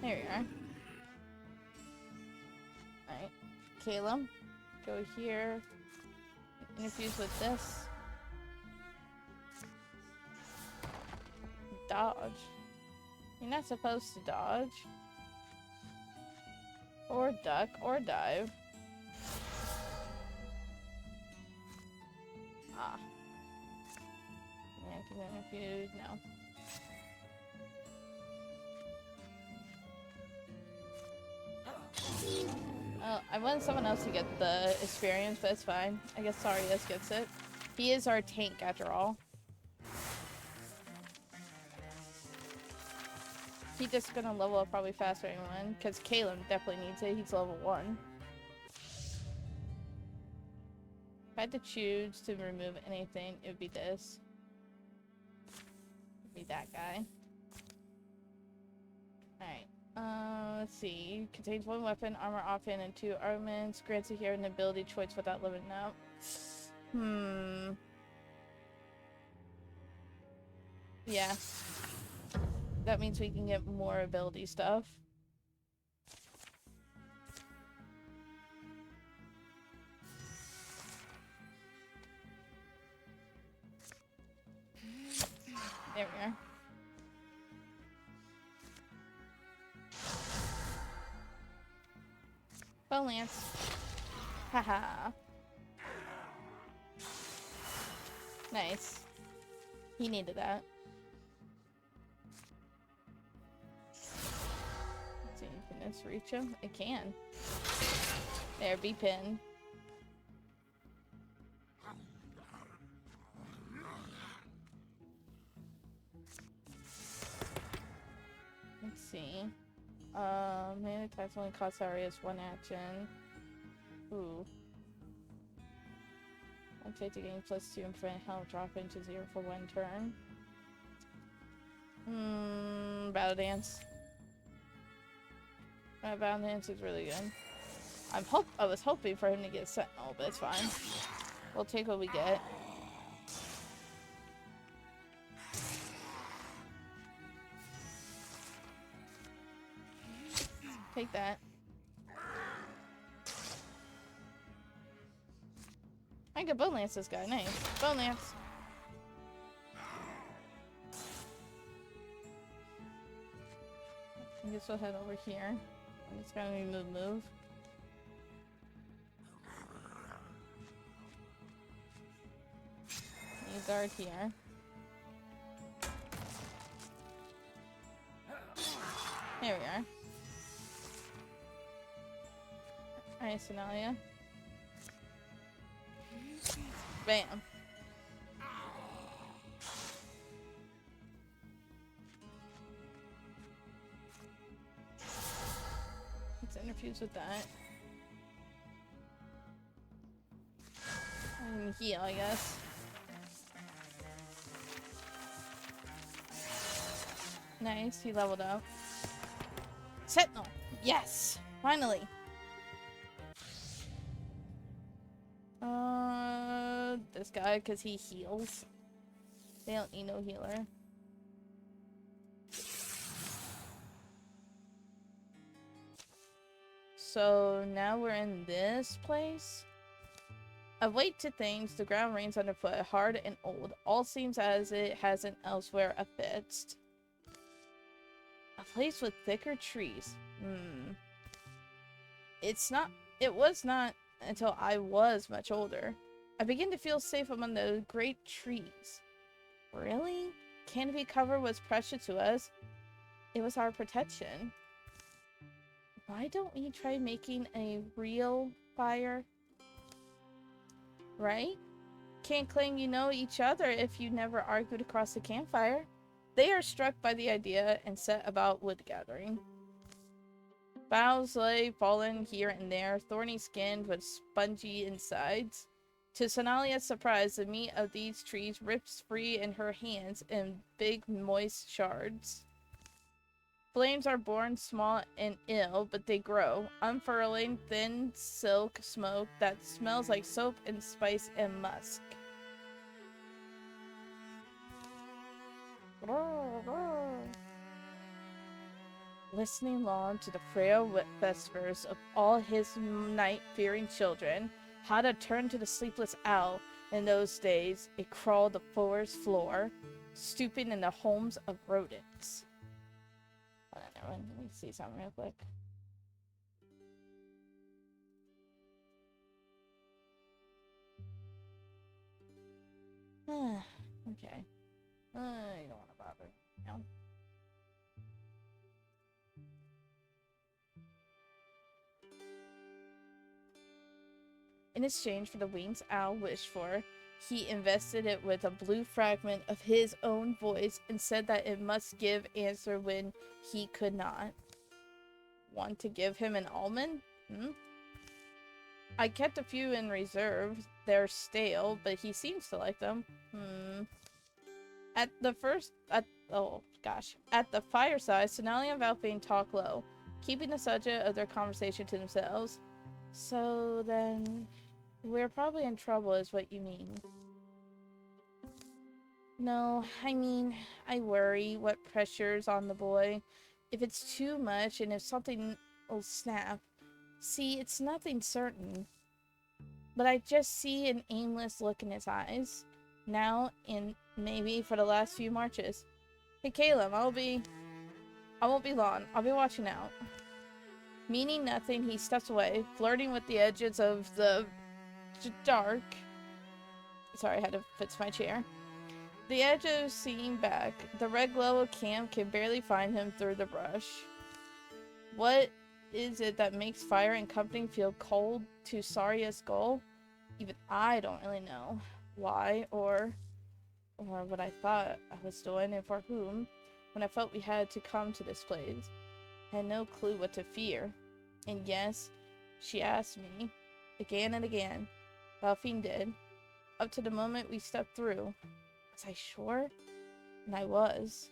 There we are. Alright. Caleb, go here. Interfuse with this. Dodge. You're not supposed to dodge. Or duck, or dive. Ah. Yeah, I can interfuse. No. I wanted someone else to get the experience, but it's fine. I guess Sarius gets it. He is our tank after all. He's just gonna level up probably faster than anyone, because Caleb definitely needs it. He's level 1. If I had to choose to remove anything, it would be this. It would be that guy. Alright. Let's see. Contains 1 weapon, armor offhand, and 2 armaments. Grants a hero an ability choice without leveling up. Yeah. That means we can get more ability stuff. There we are. Bow Lance. Haha. Nice. He needed that. Let's see, can this reach him? It can. There, be pinned. Let's see. Melee attacks only cost areas 1 action. Ooh. I'll take the game +2 and prevent health dropping to 0 for 1 turn. Battle Dance. Battle Dance is really good. I was hoping for him to get Sentinel, but it's fine. We'll take what we get. Take that. I can Bone Lance this guy. Nice. Bone Lance. I guess we'll head over here. I'm just gonna move. You guard here. There we are. Alright, Sonalia. Bam. Let's interfuse with that. And heal, I guess. Nice, he leveled up. Sentinel! Yes! Finally! This guy, because he heals. They don't need no healer. So now we're in this place. Of late to things, the ground rains underfoot, hard and old. All seems as it hasn't elsewhere affixed. A place with thicker trees. It was not until I was much older. I begin to feel safe among the great trees. Really? Canopy cover was precious to us. It was our protection. Why don't we try making a real fire? Right? Can't claim you know each other if you never argued across the campfire. They are struck by the idea and set about wood gathering. Boughs lay fallen here and there, thorny skinned with spongy insides. To Sonalia's surprise, the meat of these trees rips free in her hands in big, moist shards. Flames are born small and ill, but they grow, unfurling thin silk smoke that smells like soap and spice and musk. Listening long to the frail vespers of all his night-fearing children, Hada turned to the sleepless owl. In those days, it crawled the forest floor, stooping in the homes of rodents. Hold on, everyone. Let me see something real quick. Okay. You don't want to bother. No. In exchange for the wings Owl wished for, he invested it with a blue fragment of his own voice and said that it must give answer when he could not. Want to give him an almond? I kept a few in reserve. They're stale, but he seems to like them. At the fireside, Sonalia and Valpaine talk low, keeping the subject of their conversation to themselves. So then, we're probably in trouble is what you mean. No, I mean, I worry what pressure's on the boy. If it's too much and if something will snap. See, it's nothing certain. But I just see an aimless look in his eyes. Now and maybe for the last few marches. Hey Caleb, I won't be long. I'll be watching out. Meaning nothing, he steps away, flirting with the edges of the dark. Sorry, I had to fix my chair. The edge of seeing back. The red glow of camp can barely find him through the brush. What is it that makes Fire and company feel cold to Saria's goal? Even I don't really know why or what I thought I was doing and for whom. When I felt we had to come to this place, I had no clue what to fear. And yes, she asked me again and again. Valpaine did. Up to the moment we stepped through. Was I sure? And I was.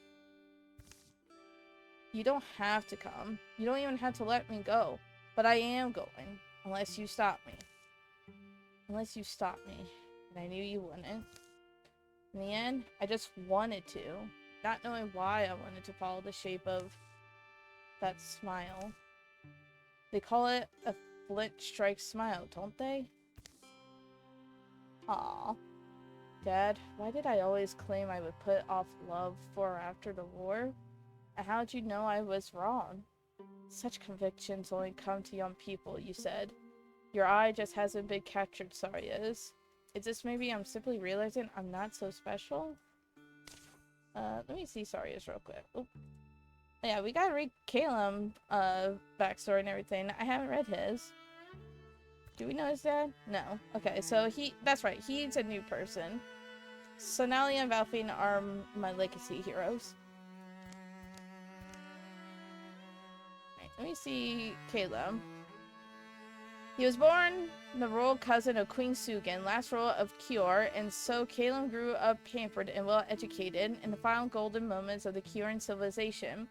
You don't have to come. You don't even have to let me go. But I am going. Unless you stop me. Unless you stop me. And I knew you wouldn't. In the end, I just wanted to. Not knowing why I wanted to follow the shape of that smile. They call it a flint strike smile, don't they? Aww. Dad, why did I always claim I would put off love for or after the war? And how'd you know I was wrong? Such convictions only come to young people, you said. Your eye just hasn't been captured, Saria's. Is this maybe I'm simply realizing I'm not so special? Let me see Saria's real quick. Oop. Yeah, we gotta read Caleb, backstory and everything. I haven't read his. Do we know his dad? No. Okay, so that's right, he's a new person. Sonalia and Valpaine are my legacy heroes. Right, let me see Caleb. He was born the royal cousin of Queen Sugan, last ruler of Kior, and so Caleb grew up pampered and well educated in the final golden moments of the Kioran civilization.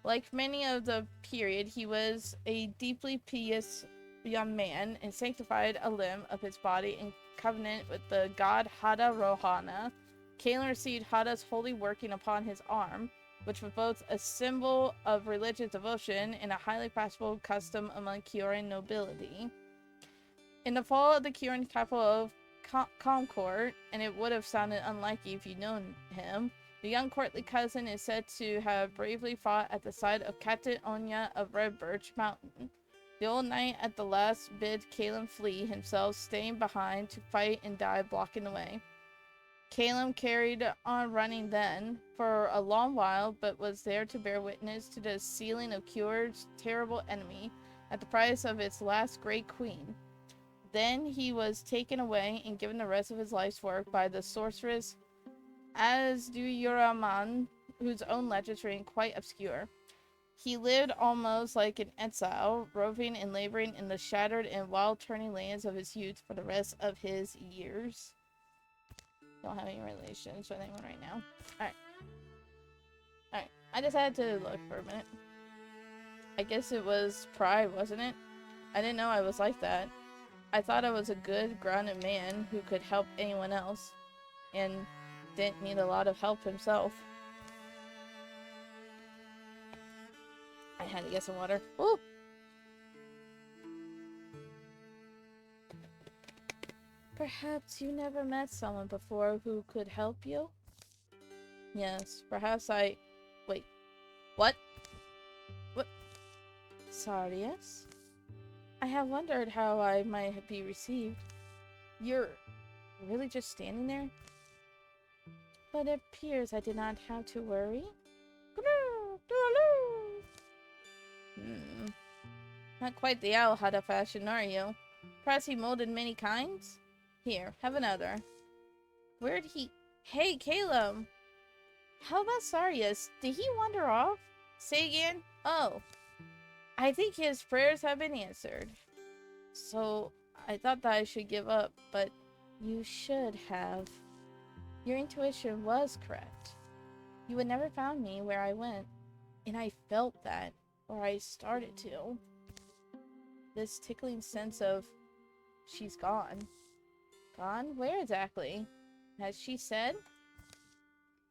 Like many of the period, he was a deeply pious young man and sanctified a limb of his body in covenant with the god Hada Rohana. Caleb received Hada's holy working upon his arm, which was both a symbol of religious devotion and a highly practical custom among Kioran nobility. In the fall of the Kioran capital of Concord, and it would have sounded unlikely if you'd known him, the young courtly cousin is said to have bravely fought at the side of Captain Onya of Red Birch Mountain. The old knight at the last bid Caleb flee himself, staying behind to fight and die blocking the way. Caleb carried on running then for a long while, but was there to bear witness to the sealing of Kior's terrible enemy at the price of its last great queen. Then he was taken away and given the rest of his life's work by the sorceress Azdur Yuraman, whose own legends remain quite obscure. He lived almost like an exile, roving and laboring in the shattered and wild-turning lands of his youth for the rest of his years. Don't have any relations with anyone right now. Alright. Alright. I just had to look for a minute. I guess it was pride, wasn't it? I didn't know I was like that. I thought I was a good, grounded man who could help anyone else, and didn't need a lot of help himself. I had to get some water. Ooh! Perhaps you never met someone before who could help you? Yes, perhaps I... Wait. What? What? Sarius? I have wondered how I might be received. You're really just standing there? But it appears I did not have to worry. Not quite the owl had a fashion, are you? Perhaps he molded many kinds? Here, have another. Where'd he... Hey, Caleb! How about Sarius? Did he wander off? Say again? Oh. I think his prayers have been answered. So, I thought that I should give up, but you should have. Your intuition was correct. You would never found me where I went. And I felt that, or I started to. This tickling sense of, she's gone. Gone? Where exactly? Has she said?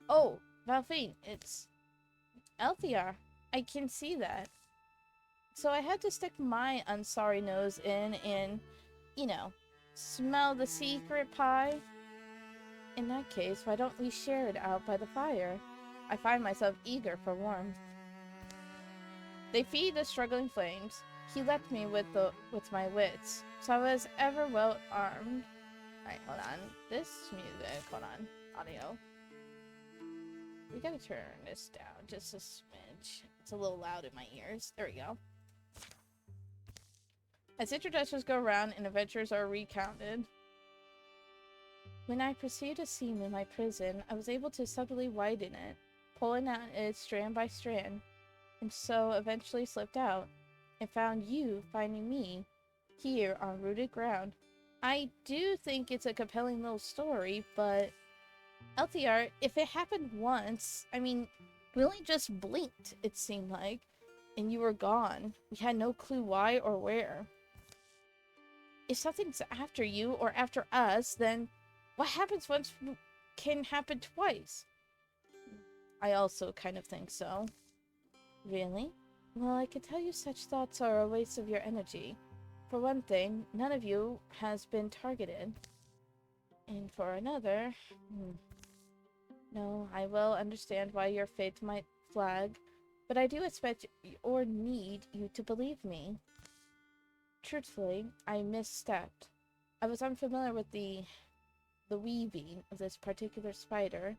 Oh, Valfine, it's Elthiar. I can see that. So I had to stick my unsorry nose in and, you know, smell the secret pie. In that case, why don't we share it out by the fire? I find myself eager for warmth. They feed the struggling flames. He left me with my wits, so I was ever well armed. Alright, hold on. This music, hold on. Audio. We gotta turn this down just a smidge. It's a little loud in my ears. There we go. As introductions go around and adventures are recounted. When I pursued a seam in my prison, I was able to subtly widen it, pulling at it strand by strand, and so eventually slipped out, and found you finding me, here on rooted ground. I do think it's a compelling little story, but Elthiar, if it happened once, I mean, we only just blinked, it seemed like, and you were gone. We had no clue why or where. If something's after you or after us, then what happens once can happen twice? I also kind of think so. Really? Well, I can tell you such thoughts are a waste of your energy. For one thing, none of you has been targeted. And for another... No, I will understand why your faith might flag, but I do expect or need you to believe me. Truthfully, I misstepped. I was unfamiliar with the weaving of this particular spider,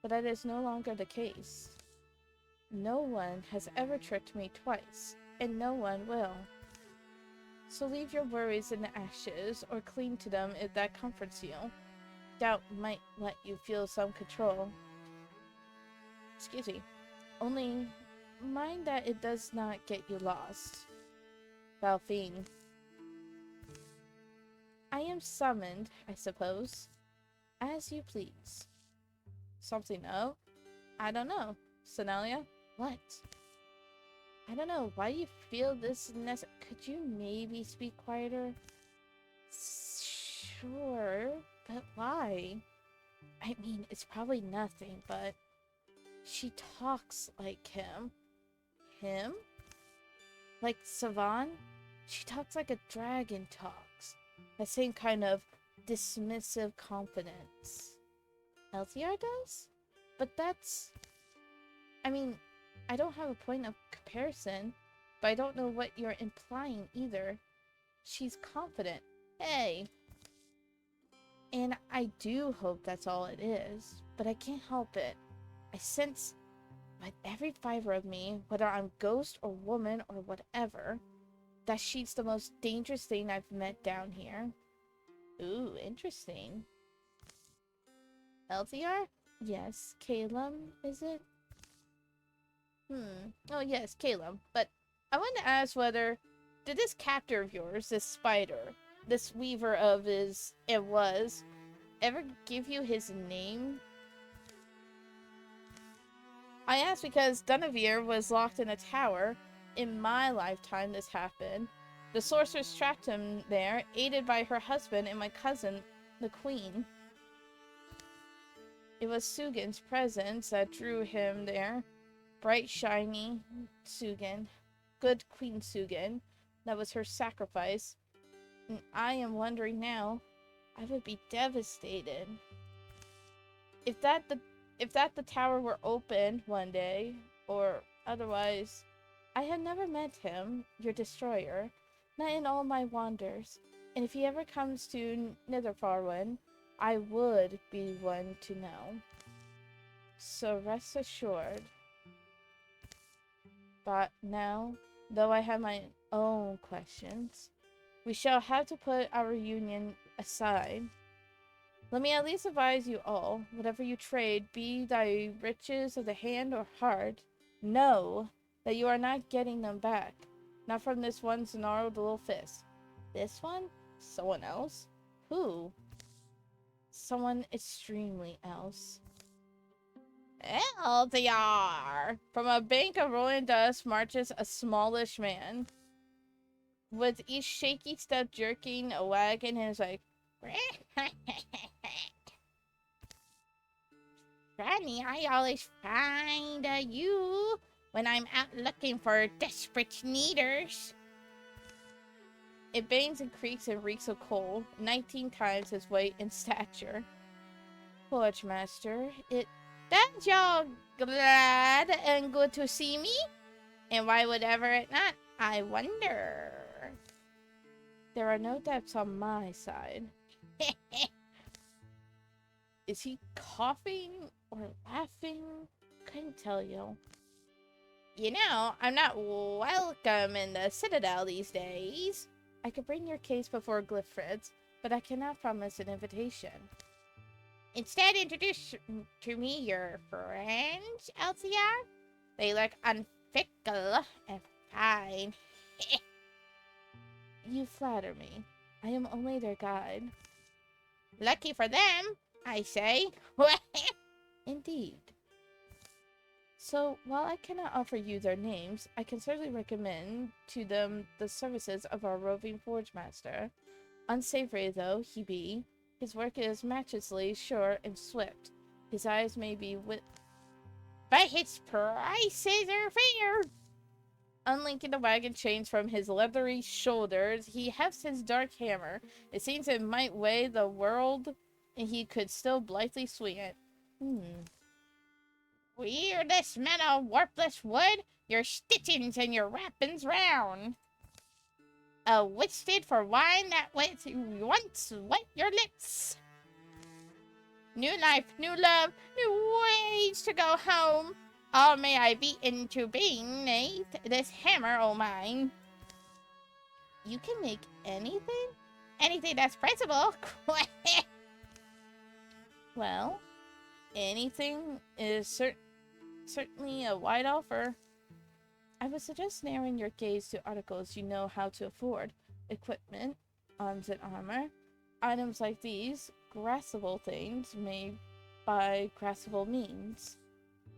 but that is no longer the case. No one has ever tricked me twice, and no one will. So leave your worries in the ashes, or cling to them if that comforts you. Doubt might let you feel some control. Excuse me. Only mind that it does not get you lost. Valfine. I am summoned, I suppose. As you please. Something up? I don't know. Senalia? What? I don't know. Why do you feel this Could you maybe speak quieter? Sure, but why? I mean, it's probably nothing, but she talks like him. Him? Like Savan? She talks like a dragon talks. That same kind of dismissive confidence. Elthiar does? But that's... I mean, I don't have a point of comparison, but I don't know what you're implying either. She's confident. Hey! And I do hope that's all it is, but I can't help it. I sense with every fiber of me, whether I'm ghost or woman or whatever, that she's the most dangerous thing I've met down here. Ooh, interesting. Elthiar? Yes, Caleb, is it? Oh yes, Caleb. But I wanted to ask whether did this captor of yours, this spider, this weaver of his ever give you his name? I asked because Dunavir was locked in a tower. In my lifetime, this happened. The sorceress trapped him there, aided by her husband and my cousin, the queen. It was Sugan's presence that drew him there. Bright, shiny Sugan. Good Queen Sugan. That was her sacrifice. And I am wondering now, I would be devastated. If the tower were open one day, or otherwise, I had never met him, your destroyer, not in all my wanders. And if he ever comes to Netherfarwen, I would be one to know. So rest assured. But now, though I have my own questions, we shall have to put our union aside. Let me at least advise you all, whatever you trade, be thy riches of the hand or heart, know that you are not getting them back. Not from this one gnarled little fist. This one? Someone else? Who? Someone extremely else. LDR! From a bank of rolling dust marches a smallish man. With each shaky step jerking a wagon and is like, Granny, I always find you when I'm out looking for desperate needers. It bangs and creaks and reeks of coal, 19 times his weight in stature. Forge Master, that's y'all glad and good to see me? And why would ever it not? I wonder. There are no debts on my side. Is he coughing or laughing? Couldn't tell you. You know, I'm not welcome in the Citadel these days. I could bring your case before Glyphrids, but I cannot promise an invitation. Instead, introduce to me your friends, LCR. They look unfickle and fine. You flatter me. I am only their guide. Lucky for them, I say. Indeed. So, while I cannot offer you their names, I can certainly recommend to them the services of our roving forge master. Unsavory though he be, his work is matchlessly sure and swift. His eyes may be but his prices are fair. Unlinking the wagon chains from his leathery shoulders, he hefts his dark hammer. It seems it might weigh the world, and he could still blithely swing it. Weirdest men of warpless wood, your stitchings and your wrappings round. A whisted for wine that once wet your lips. New life, new love, new ways to go home. All may I beat into being, Nate, this hammer o' mine. You can make anything? Anything that's priceable. Well, anything is certainly a wide offer. I would suggest narrowing your gaze to articles you know how to afford. Equipment, arms and armor. Items like these, graspable things made by graspable means.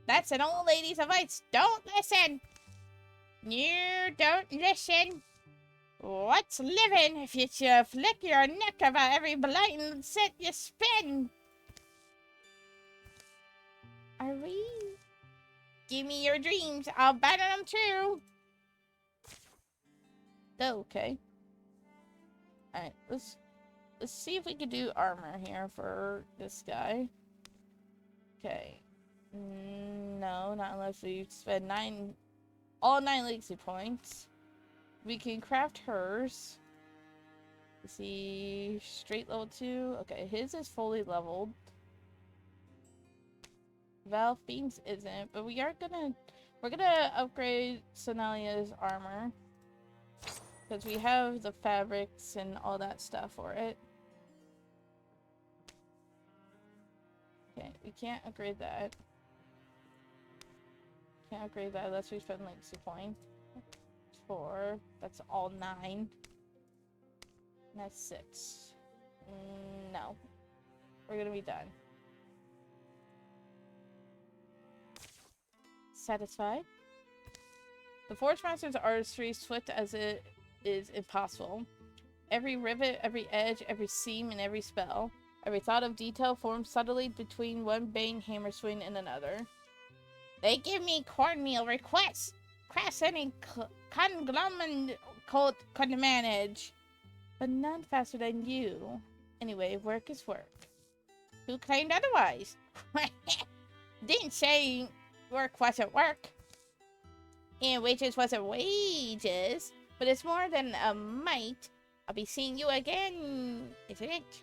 That's an old lady's advice. Don't listen. You don't listen. What's living if you flick your neck about every blind cent you spend? Are we? Give me your dreams. I'll bet on them true. Okay. Alright, let's see if we can do armor here for this guy. Okay. No, not unless we spend all 9 legacy points. We can craft hers. Let's see, straight level 2. Okay, his is fully leveled. Valve Beams isn't, but we're gonna upgrade Sonalia's armor. Because we have the fabrics and all that stuff for it. Okay, we can't upgrade that. can't upgrade that unless we spend legacy coin. 4. That's all 9. And that's 6. No. We're gonna be done. Satisfied? The Forge Master's artistry, swift as it is impossible. Every rivet, every edge, every seam, and every spell. Every thought of detail formed subtly between one bane hammer swing and another. They give me cornmeal requests. Crass any conglomerate could manage. But none faster than you. Anyway, work is work. Who claimed otherwise? Didn't say work wasn't work. And wages wasn't wages. But it's more than a might. I'll be seeing you again, isn't it?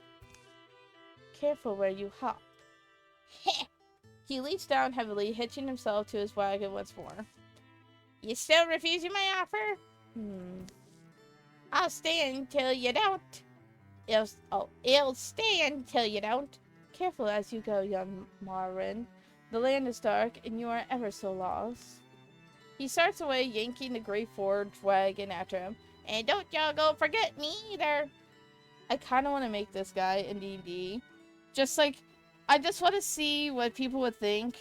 Careful where you hop. He leaps down heavily, hitching himself to his wagon once more. You still refusing my offer? I'll stand till you don't. It'll stand till you don't. Careful as you go, young Marin. The land is dark, and you are ever so lost. He starts away, yanking the Grey Forge wagon after him. And don't y'all go forget me either. I kind of want to make this guy in D&D. Just like, I just want to see what people would think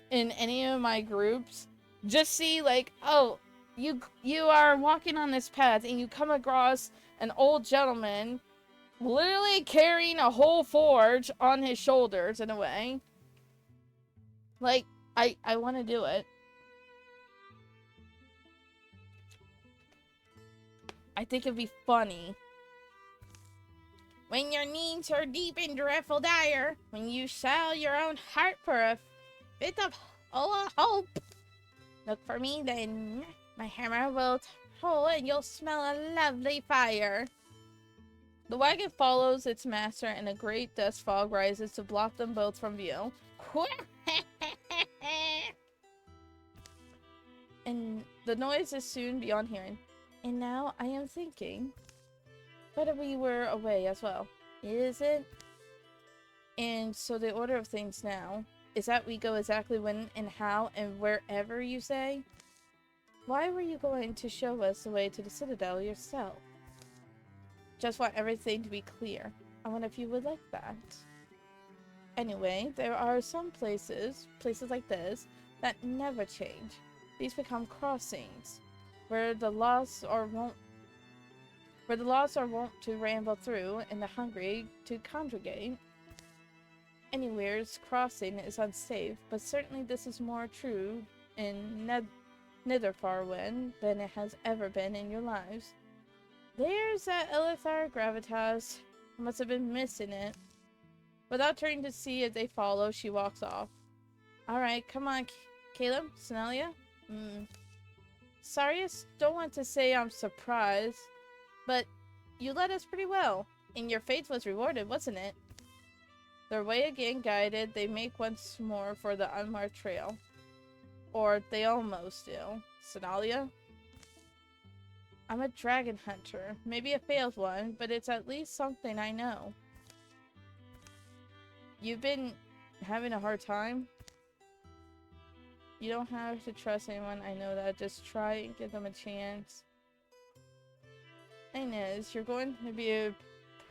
in any of my groups. Just see like, oh, you are walking on this path and you come across an old gentleman literally carrying a whole forge on his shoulders in a way. Like, I want to do it. I think it'd be funny. When your needs are deep and dreadful dire, when you sell your own heart for a bit of hope, look for me then. My hammer will toll and you'll smell a lovely fire. The wagon follows its master and a great dust fog rises to block them both from view. And the noise is soon beyond hearing. And now I am thinking, what if we were away as well? Is it? And so the order of things now is that we go exactly when and how and wherever you say. Why were you going to show us the way to the Citadel yourself? Just want everything to be clear. I wonder if you would like that. Anyway, there are some places like this, that never change. These become crossings. Where the lost are wont to ramble through and the hungry to congregate. Anywhere's crossing is unsafe, but certainly this is more true in Nitherfarwen than it has ever been in your lives. There's that Elithar gravitas. I must have been missing it. Without turning to see as they follow, she walks off. Alright, come on, Caleb, Senalia. Sorry, I don't want to say I'm surprised, but you led us pretty well, and your faith was rewarded, wasn't it? Their way again guided, they make once more for the unmarked trail. Or they almost do. Senalia? I'm a dragon hunter. Maybe a failed one, but it's at least something I know. You've been having a hard time? You don't have to trust anyone, I know that. Just try and give them a chance. Inez, you're going to be a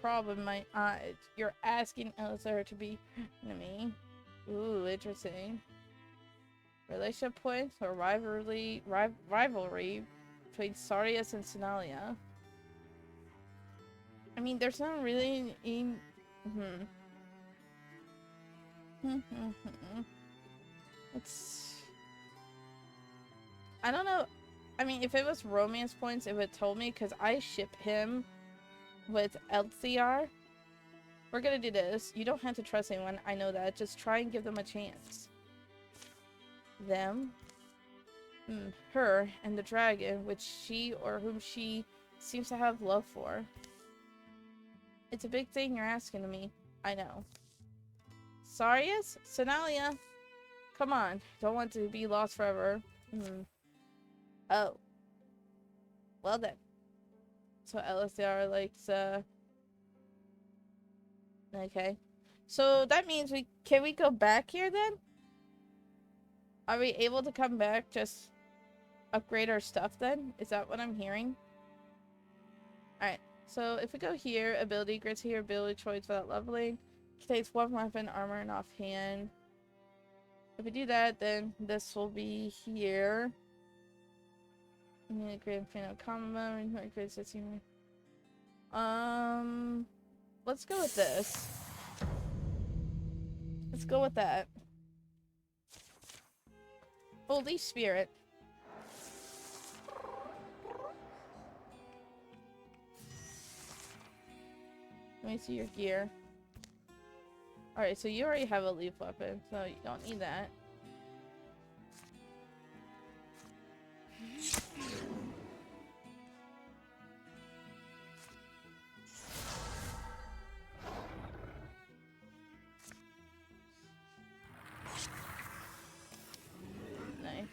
problem in my eyes. You're asking Elizar to be enemy. Ooh, interesting. Relationship points or rivalry between Sarius and Senalia. I mean, there's not really It's... I don't know. I mean, if it was romance points, it would tell me, because I ship him with Elthiar. We're gonna do this. You don't have to trust anyone, I know that. Just try and give them a chance. Them. Her and the dragon, which she or whom she seems to have love for. It's a big thing you're asking of me. I know. Sarius? Senalia? Come on. Don't want to be lost forever. Oh. Well then. So Elithiar likes, Okay. So that means can we go back here then? Are we able to come back, just upgrade our stuff then? Is that what I'm hearing? Alright, so if we go here, ability, grants here, ability choice without leveling. Contains one weapon, armor, and offhand. If we do that, then this will be here. Grand final combo, great 16. Let's go with this. Let's go with that. Holy Spirit. Let me see your gear. Alright, so you already have a leaf weapon, so you don't need that. Nice.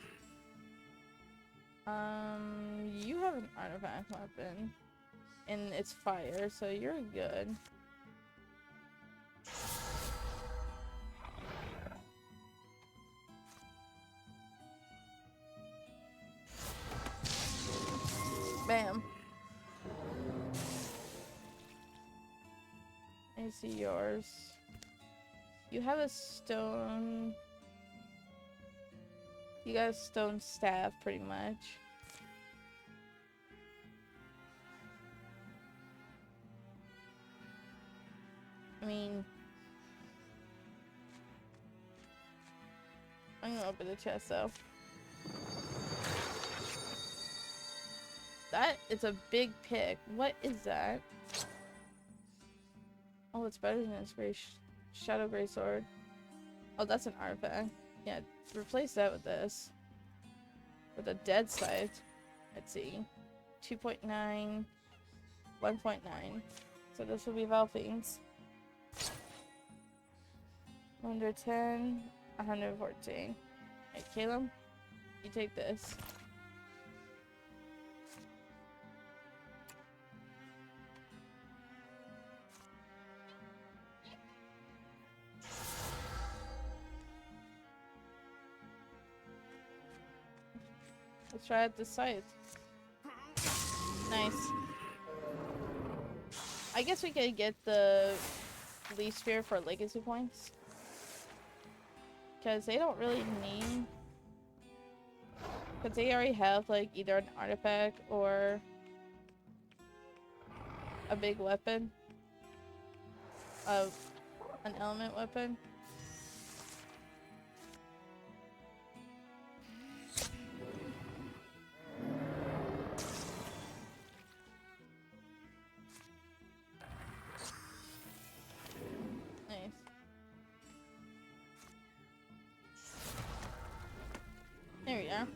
You have an artifact weapon. And it's fire, so you're good. Bam. I see yours. You have a stone. You got a stone staff, pretty much. I mean, I'm gonna open the chest though. That is a big pick. What is that? Oh, it's better than its Shadow Gray Sword. Oh, that's an artifact. Yeah, replace that with this. With a dead scythe. Let's see. 2.9. 1.9. So this will be Valfine's. 110. 114. Alright, Caleb. You take this. Let's try out the scythe. Nice. I guess we could get the leaf sphere for legacy points. Because they don't really need... Because they already have like either an artifact or a big weapon. Of an element weapon. There we are.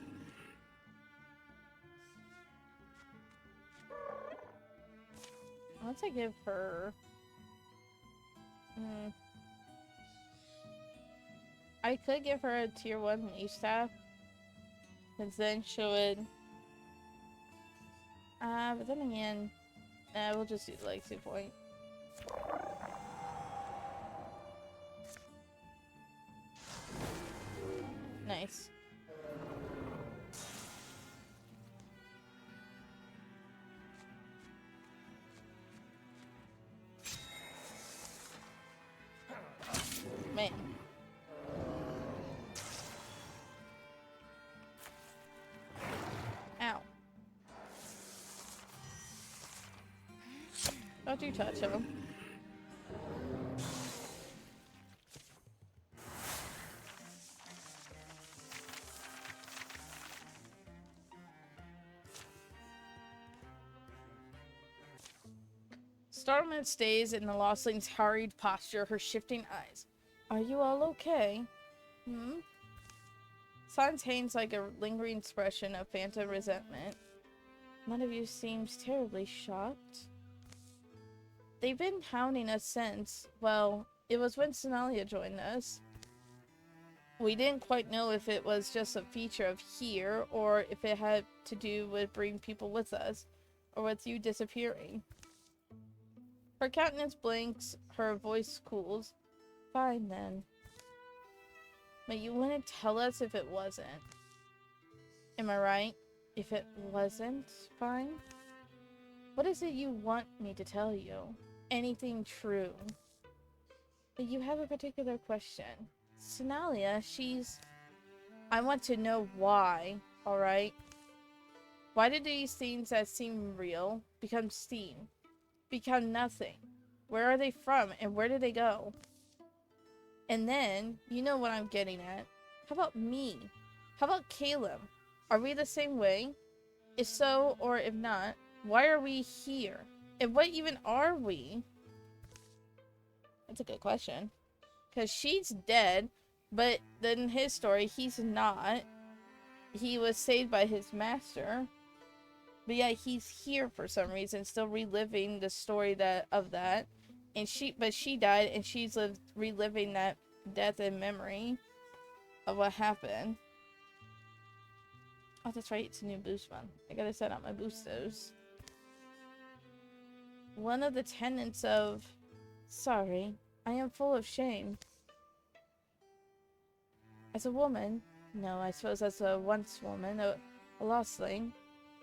Once I give her... I could give her a tier 1 leaf staff. Because then she would... but then again... Nah, we'll just do the legacy point. Nice. Man. Ow. Don't you touch him. Startlement stays in the Lostling's harried posture, her shifting eyes. Are you all okay? Sans hangs like a lingering expression of phantom resentment. None of you seems terribly shocked. They've been hounding us since, well, it was when Sonalia joined us. We didn't quite know if it was just a feature of here, or if it had to do with bringing people with us, or with you disappearing. Her countenance blinks, her voice cools. Fine then. But you wouldn't tell us if it wasn't. Am I right? If it wasn't fine? What is it you want me to tell you? Anything true? But you have a particular question. Sonalia, I want to know why, alright? Why did these things that seem real become steam? Become nothing? Where are they from and where did they go? And then, you know what I'm getting at. How about me? How about Caleb? Are we the same way? If so, or if not, why are we here? And what even are we? That's a good question. Because she's dead, but then in his story, he's not. He was saved by his master. But yeah, he's here for some reason, still reliving the story of that. And she died, and she's reliving that death and memory of what happened. Oh, that's right, it's a new boost one. I gotta set up my boostos. One of the tenets of... Sorry, I am full of shame. As a woman, no, I suppose as a once woman, a lostling,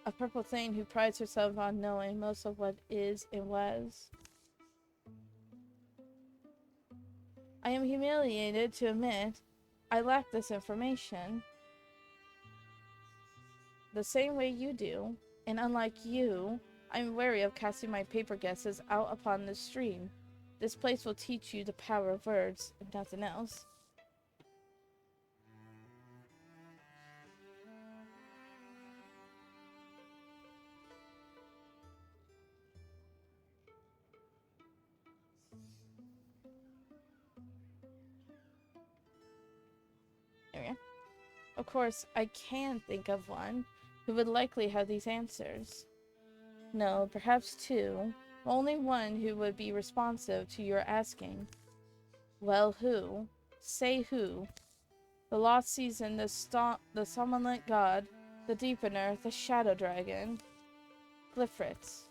a purple thing who prides herself on knowing most of what is and was. I am humiliated to admit I lack this information. The same way you do, and unlike you, I am wary of casting my paper guesses out upon the stream. This place will teach you the power of words, if nothing else. There we go. Of course, I can think of one who would likely have these answers. No, perhaps two. Only one who would be responsive to your asking. Well, who? Say who. The lost season, the somnolent god, the deepener, the shadow dragon. Glyphritz.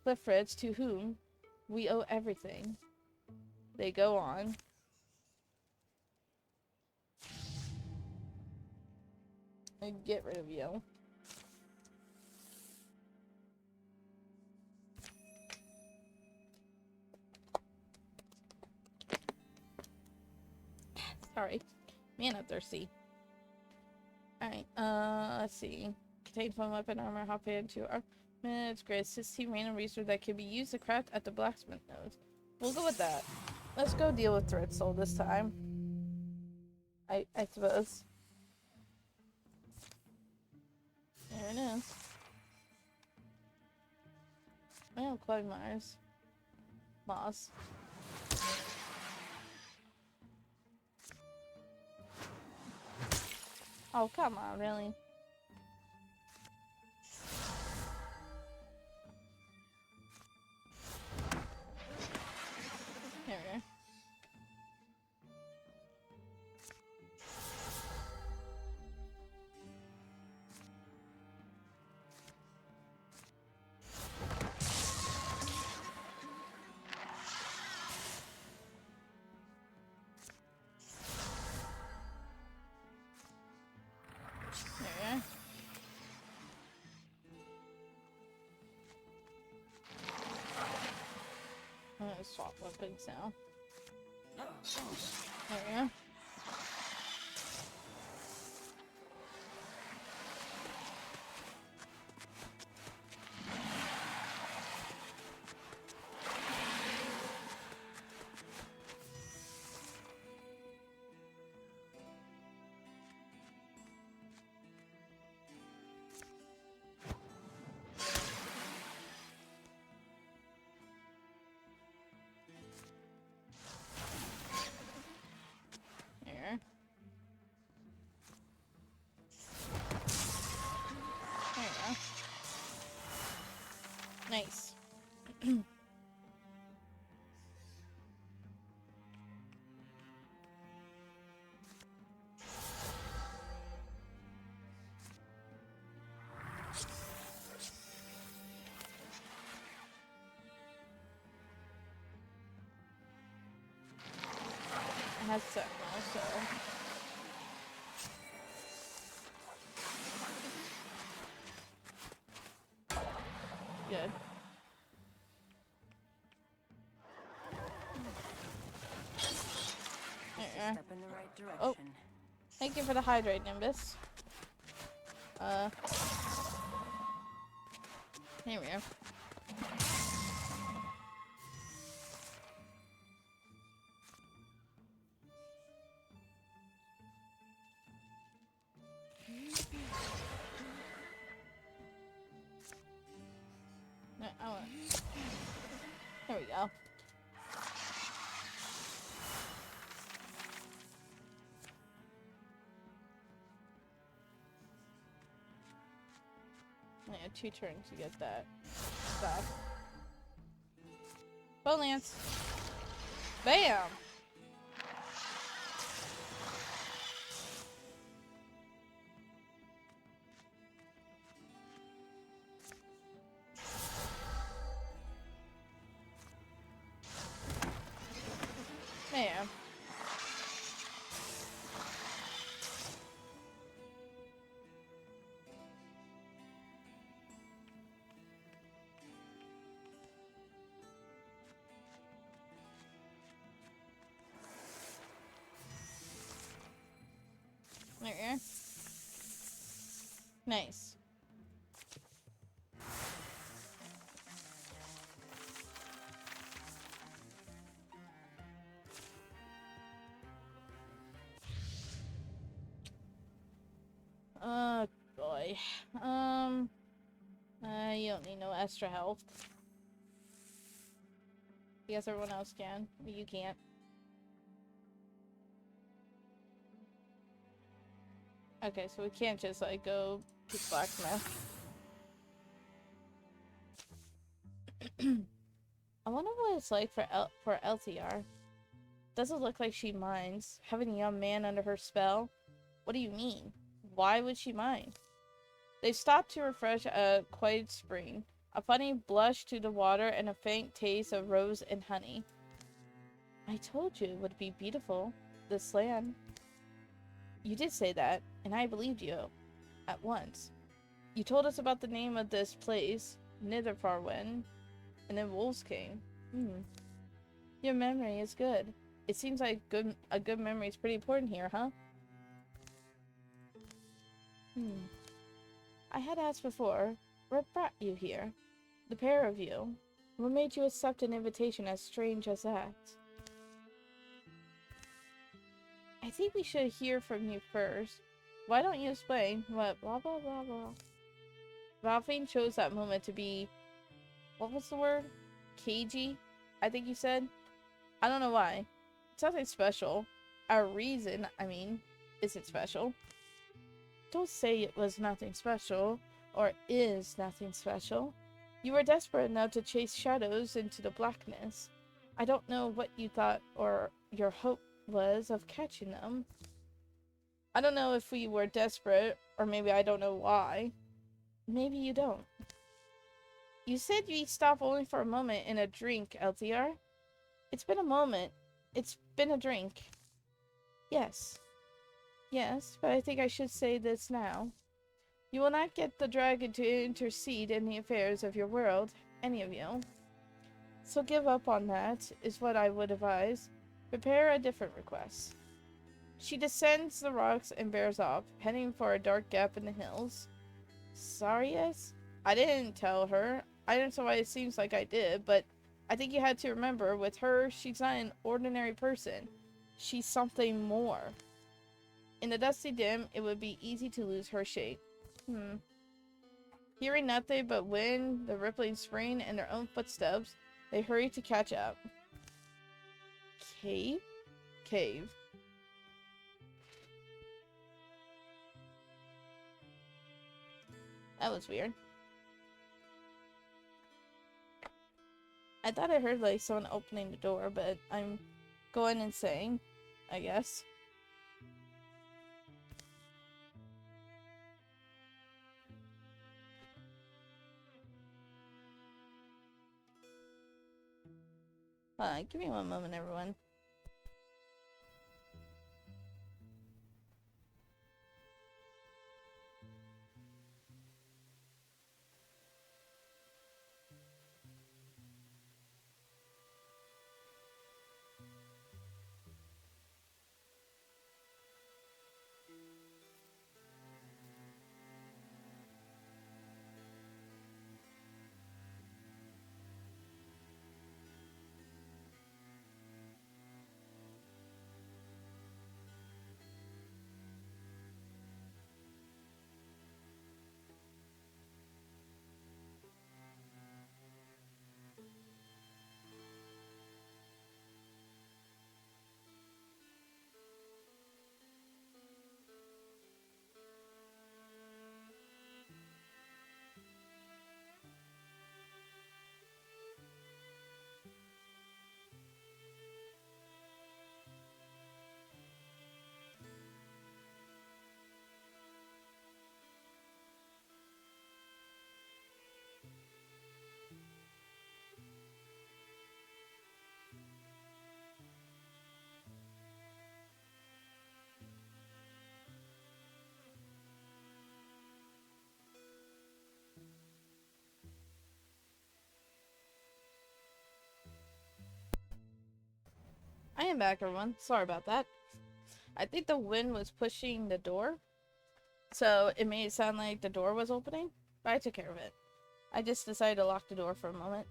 Glyphritz, to whom we owe everything. They go on. And get rid of you. Sorry. Man, I'm thirsty. Alright, let's see. Contain fun weapon armor, hop into armaments, grade 16 random resource that can be used to craft at the blacksmith node. We'll go with that. Let's go deal with Thread Soul this time. I suppose. There it is. Well, Quagmires. Moss. Oh, come on, really? There we go. I'm gonna swap weapons now. There we go. Nice. It has set now, so Good. Step in the right direction. Oh, thank you for the hydrate, Nimbus. Here we go. No, I want. There we go. Yeah, 2 turns to get that stuff. Bone Lance. Bam! Bam. There you are. Nice. Oh boy. You don't need no extra health. I guess everyone else can, but you can't. Okay, so we can't just like go to blacksmith. I wonder what it's like for LTR. Doesn't look like she minds having a young man under her spell. What do you mean? Why would she mind? They stopped to refresh a quiet spring. A funny blush to the water and a faint taste of rose and honey. I told you it would be beautiful, this land. You did say that, and I believed you. At once. You told us about the name of this place, Nitherfarwen, and then wolves came. Your memory is good. It seems like a good memory is pretty important here, huh? I had asked before, what brought you here? The pair of you. What made you accept an invitation as strange as that? I think we should hear from you first. Why don't you explain what blah blah blah blah? Valfine chose that moment to be, what was the word? Cagey? I think you said? I don't know why. It's nothing special. Our reason, I mean, isn't special. Don't say it was nothing special, or is nothing special. You were desperate enough to chase shadows into the blackness. I don't know what you thought or your hope was of catching them. I don't know if we were desperate, or maybe I don't know why. Maybe you don't. You said you'd stop only for a moment and a drink, LTR. It's been a moment. It's been a drink. Yes. Yes, but I think I should say this now. You will not get the dragon to intercede in the affairs of your world, any of you. So give up on that, is what I would advise. Prepare a different request. She descends the rocks and bears off, heading for a dark gap in the hills. Sorry, yes? I didn't tell her. I don't know why it seems like I did, but I think you had to remember, with her, she's not an ordinary person. She's something more. In the dusty dim, it would be easy to lose her shape. Hearing nothing but wind, the rippling spring, and their own footsteps, they hurry to catch up. Cave? Cave. That was weird. I thought I heard like someone opening the door, but I'm going insane, I guess. Give me one moment, everyone. I am back, everyone. Sorry about that. I think the wind was pushing the door, so it made it sound like the door was opening, but I took care of it. I just decided to lock the door for a moment.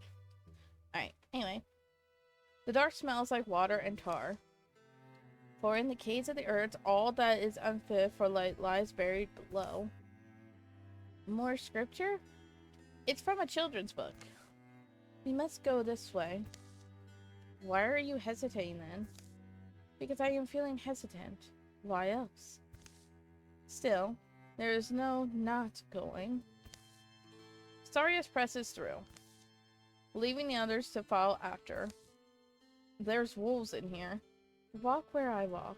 Alright, anyway. The dark smells like water and tar. For in the caves of the earth, all that is unfit for light lies buried below. More scripture? It's from a children's book. We must go this way. Why are you hesitating then? Because I am feeling hesitant. Why else? Still, there is no not going. Sarius presses through, leaving the others to follow after. There's wolves in here. Walk where I walk.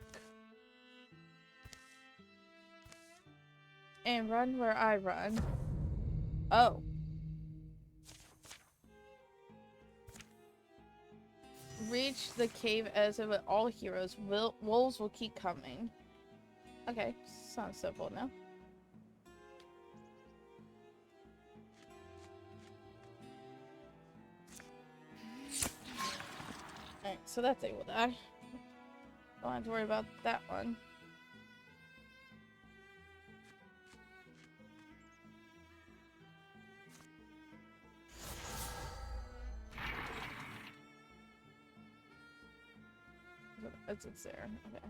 And run where I run. Oh. Reach the cave as if all heroes. Wolves will keep coming. Okay, sounds simple now. Alright, so that thing will die. Don't have to worry about that one. It's there. Okay.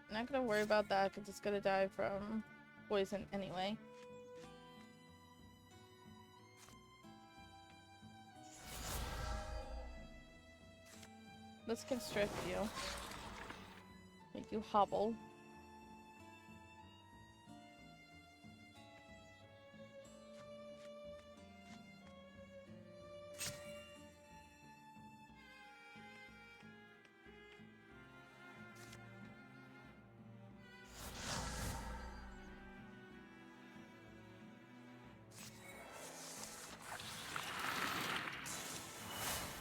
I'm not gonna worry about that because it's gonna die from poison anyway. Let's constrict you. Make you hobble.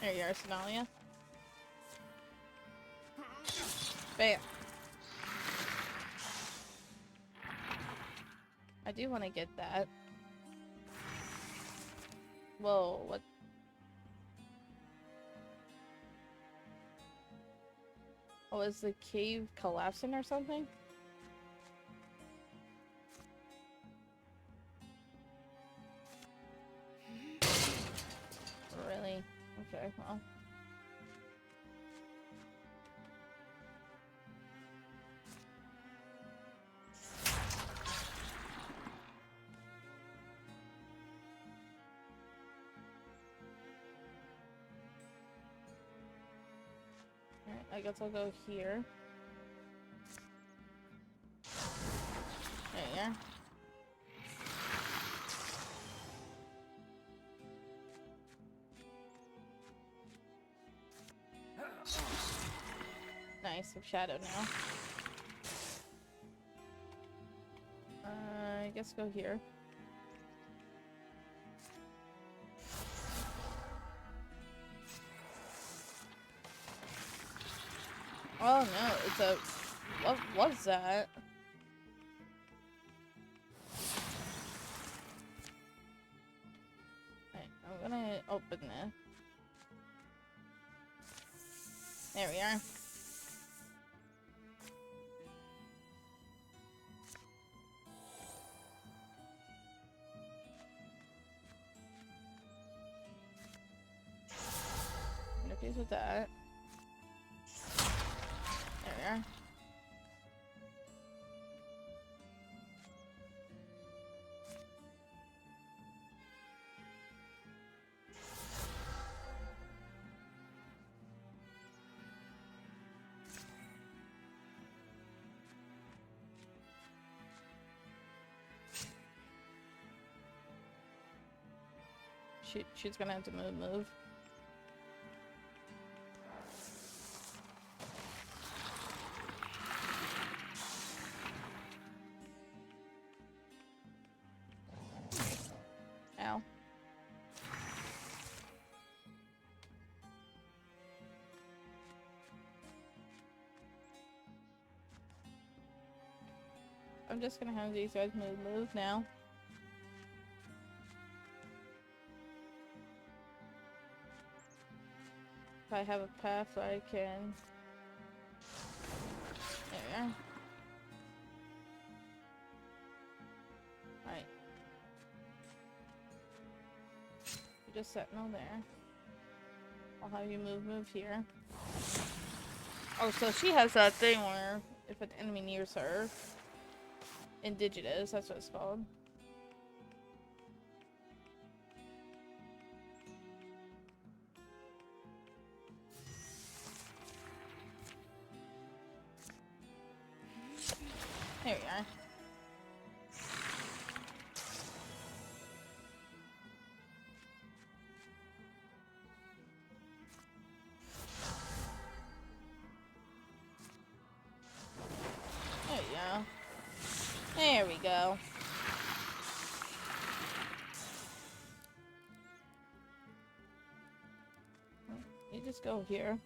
There you are, Sonalia. Bam. I do want to get that. Whoa, what? Oh, is the cave collapsing or something? Really? Okay, well. Alright, I guess I'll go here. There you are. Nice, I'm shadowed now. I guess go here. Oh no, it's a... What was that? Right, I'm gonna open this. There we are. Interface with that. There we are. She's gonna have to move. Ow. I'm just gonna have these guys move now. if I have a path where I can... There we are. Alright. You just sentinel there. I'll have you move here. Oh, so she has that thing where if an enemy nears her, indigenous, that's what it's called. There we are. There we go. There we go. You just go here.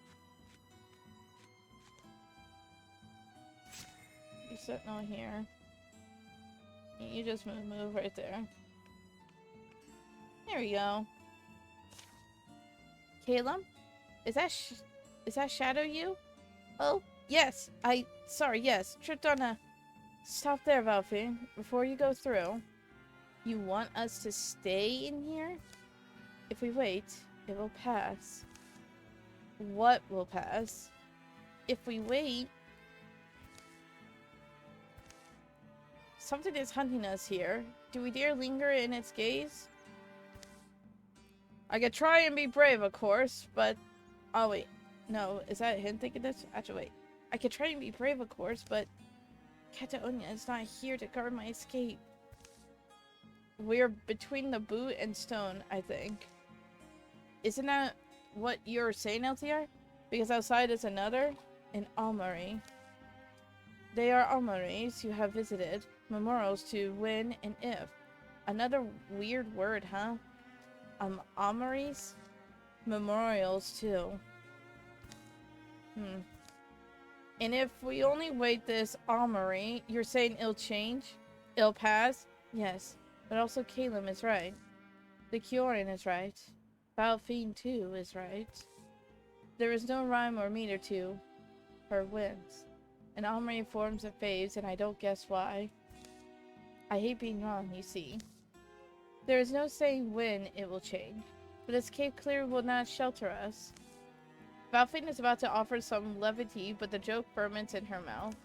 You sentinel here. You just move right there. There we go. Caleb? Is that Shadow you? Oh, yes. Sorry, yes. Tripped on a... Stop there, Valfie. Before you go through. You want us to stay in here? If we wait, it will pass. What will pass? If we wait... Something is hunting us here. Do we dare linger in its gaze? I could try and be brave, of course, but... Oh, wait. No, is that him thinking this? Actually, wait. I could try and be brave, of course, but... Catatonia is not here to guard my escape. We're between the boot and stone, I think. Isn't that what you're saying, LTR? Because outside is another? An Almari. They are Almaris you have visited. Memorials to when and if. Another weird word, huh? Almaris? Memorials, too. And if we only wait this Almari, you're saying it'll change? It'll pass? Yes. But also Caleb is right. The Kioran is right. Balfine, too, is right. There is no rhyme or meter to her wins. An Almari forms and fades, and I don't guess why. I hate being wrong, you see. There is no saying when it will change, but this Cape Clear will not shelter us. Valfine is about to offer some levity, but the joke ferments in her mouth.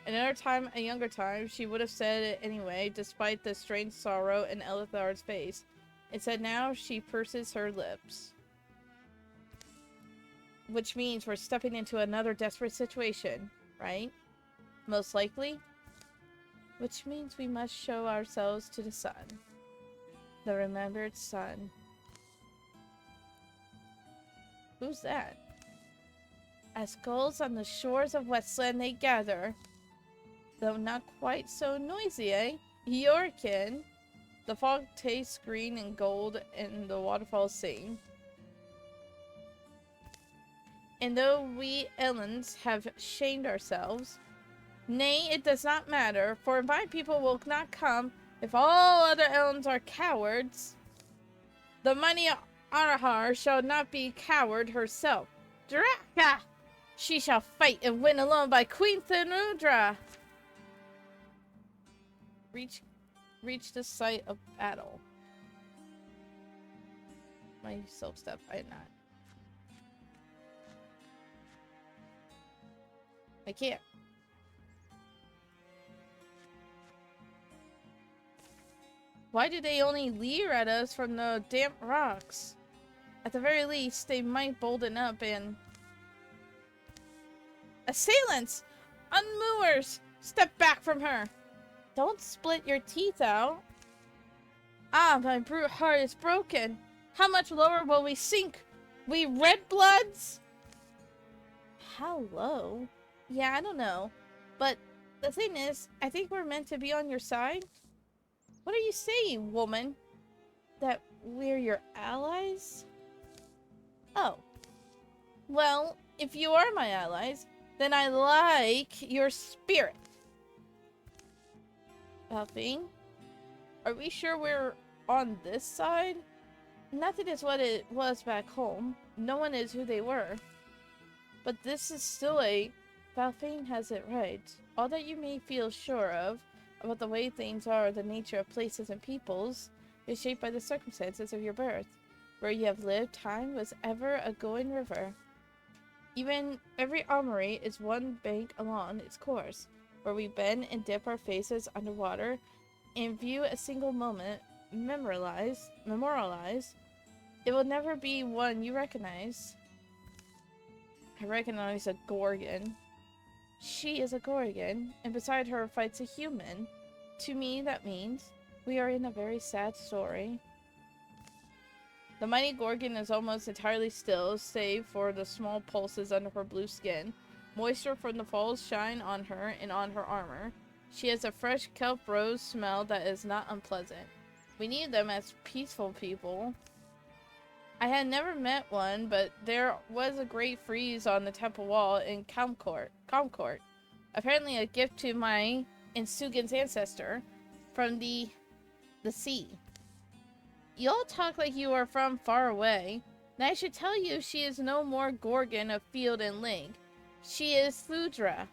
Another time, a younger time, she would have said it anyway, despite the strange sorrow in Elithar's face. Instead now, she purses her lips. Which means we're stepping into another desperate situation, right? Most likely. Which means we must show ourselves to the sun. The remembered sun. Who's that? As gulls on the shores of Westland they gather. Though not quite so noisy, eh? Yorkin. The fog tastes green and gold and the waterfalls sing. And though we Ellens have shamed ourselves, nay, it does not matter, for my people will not come if all other Ellens are cowards. The mighty Arahar shall not be coward herself. Draka! She shall fight and win alone by Queen Thanudra. Reach the site of battle. My self-step, I did not. I can't. Why do they only leer at us from the damp rocks? At the very least, they might bolden up and... Assailants! Unmoors! Step back from her! Don't split your teeth out. Ah, my brute heart is broken. How much lower will we sink? We red bloods? How low? Yeah, I don't know. But the thing is, I think we're meant to be on your side. What are you saying, woman? That we're your allies? Oh. Well, if you are my allies, then I like your spirit. Valfine? Are we sure we're on this side? Nothing is what it was back home. no one is who they were. But this is still Valfane has it right. All that you may feel sure of about the way things are, the nature of places and peoples, is shaped by the circumstances of your birth. Where you have lived, time was ever a going river. Even every armory is one bank along its course, where we bend and dip our faces underwater and view a single moment, memorialize. It will never be one you recognize. I recognize a Gorgon. She is a Gorgon, and beside her fights a human. To me, that means we are in a very sad story. The mighty Gorgon is almost entirely still, save for the small pulses under her blue skin. Moisture from the falls shine on her and on her armor. She has a fresh kelp rose smell that is not unpleasant. We need them as peaceful people. I had never met one, but there was a great frieze on the temple wall in Calmcourt. Apparently a gift to my and Sugan's ancestor from the sea. You all talk like you are from far away. Now I should tell you she is no more Gorgon of Field and Link. She is Thudra.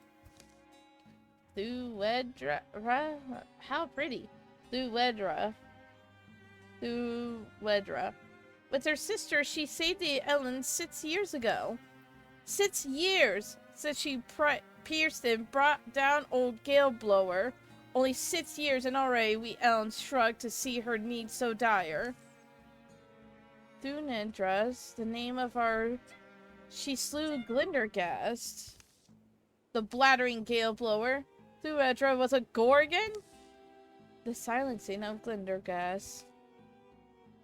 Thuedra? How pretty. Thuedra. With her sister, she saved the Ellen 6 years ago. 6 years since she pierced and brought down old Galeblower. Only 6 years and already we Ellens shrugged to see her need so dire. Thunedra's the name of our... She slew Glindergast. The blathering Galeblower. Thuedra was a Gorgon? The silencing of Glindergast.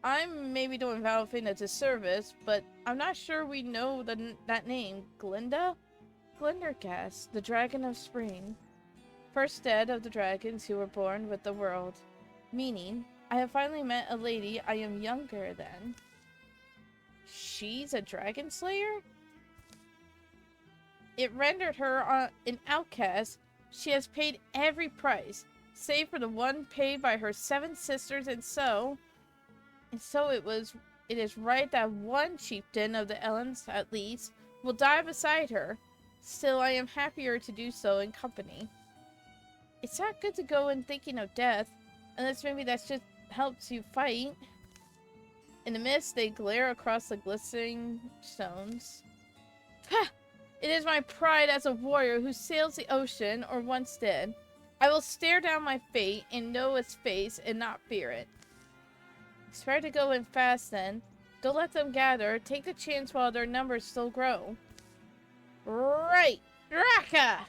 I'm maybe doing Valfane a disservice, but I'm not sure we know that name. Glinda? Glindergast, the Dragon of Spring. First dead of the dragons who were born with the world. Meaning, I have finally met a lady I am younger than. She's a dragon slayer? It rendered her an outcast. She has paid every price, save for the one paid by her 7 sisters, and so it is right that one chieftain of the Ellens, at least, will die beside her. Still, I am happier to do so in company. It's not good to go in thinking of death, unless maybe that just helps you fight. In the mist, they glare across the glistening stones. Ha! It is my pride as a warrior who sails the ocean, or once did. I will stare down my fate and know its face and not fear it. It's fair to go in fast then. Don't let them gather. Take the chance while their numbers still grow. Right! Draka!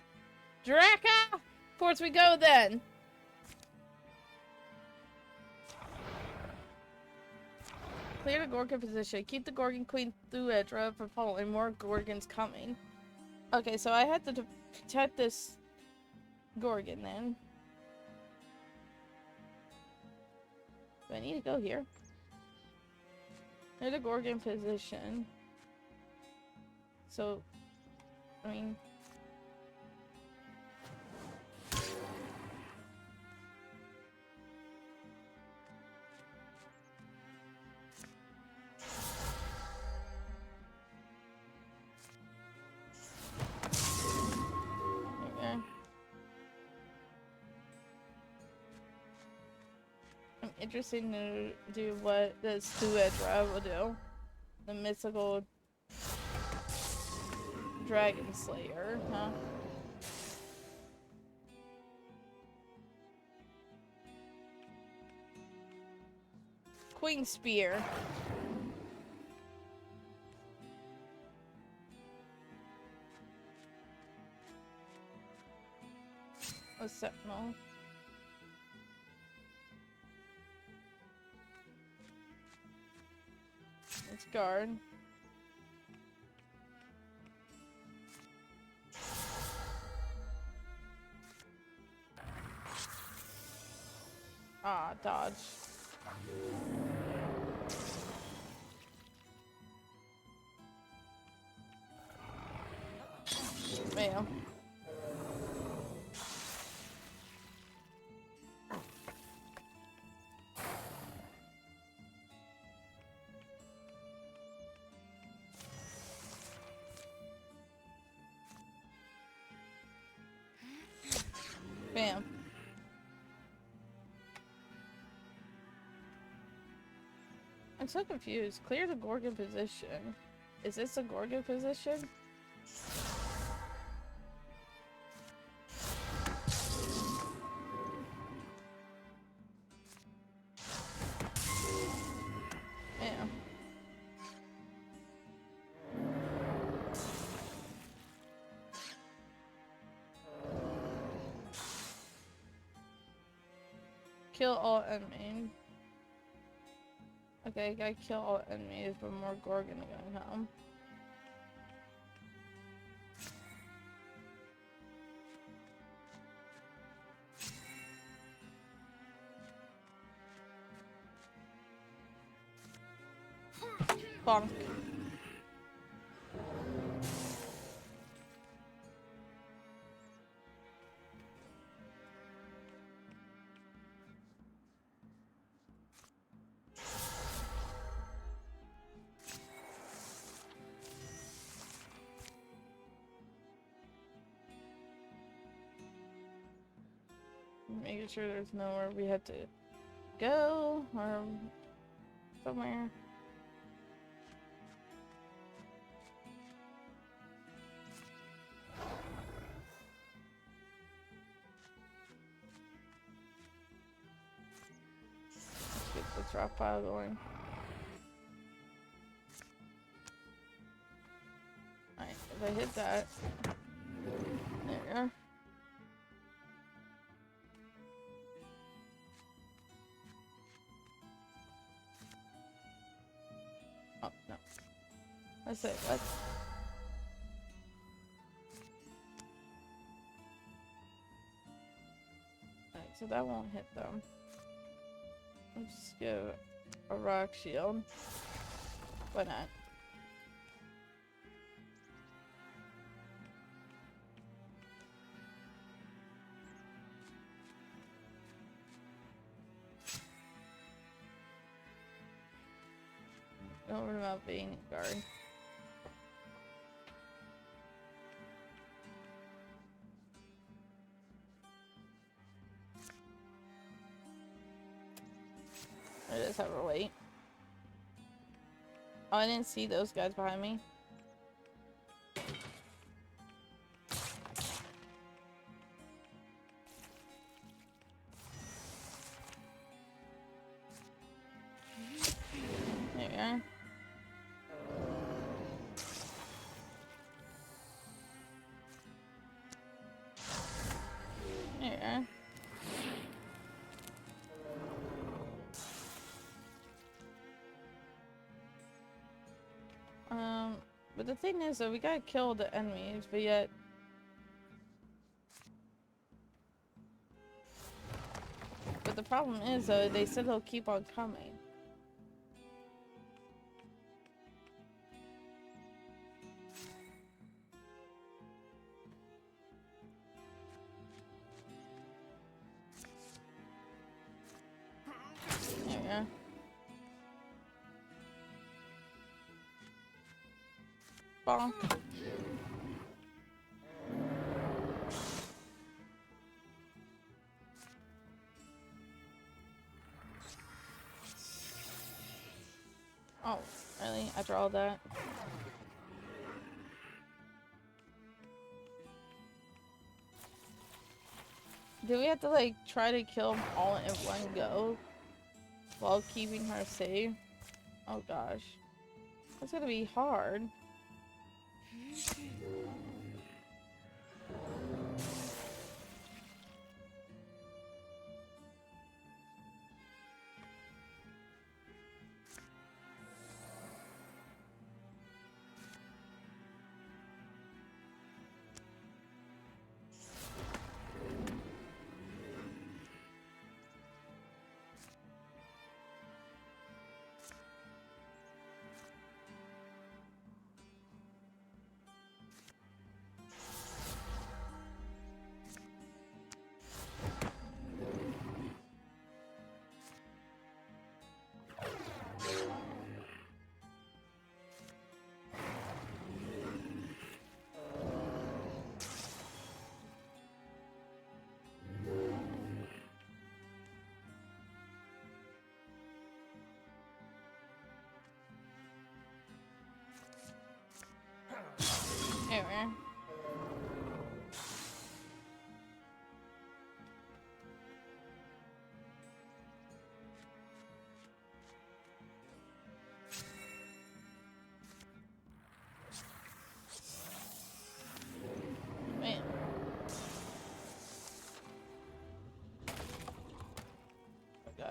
Draka! Forth we go then! Clear the Gorgon position. Keep the Gorgon Queen Thuedra from following. More Gorgons coming. Okay, so I had to protect this Gorgon then. Do I need to go here? Clear the Gorgon position. So, I mean... I'm interested to do what this Thuedra will do. The mythical dragon slayer, huh? Queen Spear. A sentinel. Let's guard. Ah, dodge. Bam. Bam. I'm so confused. Clear the Gorgon position. Is this a Gorgon position? Bam. Kill all enemies. Okay, gotta kill all enemies, but more Gorgon are gonna come. Bonk. Making sure there's nowhere we had to go or somewhere. Let's get this rock pile going. Alright, if I hit that, there. Oh, no. Let's say, what? Alright, so that won't hit them. Let's just give a rock shield. Why not? Don't worry about being a guard. I just have her wait. Oh, I didn't see those guys behind me. There we are. There we are. But the thing is that we gotta kill the enemies, but yet the problem is though, they said they'll keep on coming. There we go. Bonk. Oh, really? After all that? Do we have to like try to kill them all in one go while keeping her safe? Oh gosh. That's gonna be hard.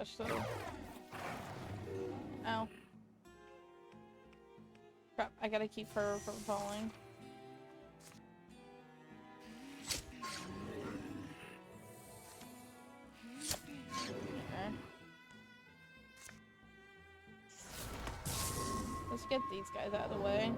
gosh, so... Ow. Crap, I gotta keep her from falling. Okay. Let's get these guys out of the way.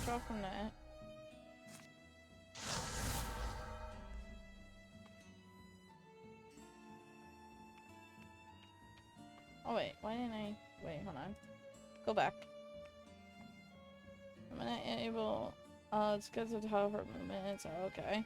Draw from that. Oh wait, why didn't I? Wait, hold on. Go back. I'm gonna enable. Oh, it's because of how her movements are. Okay.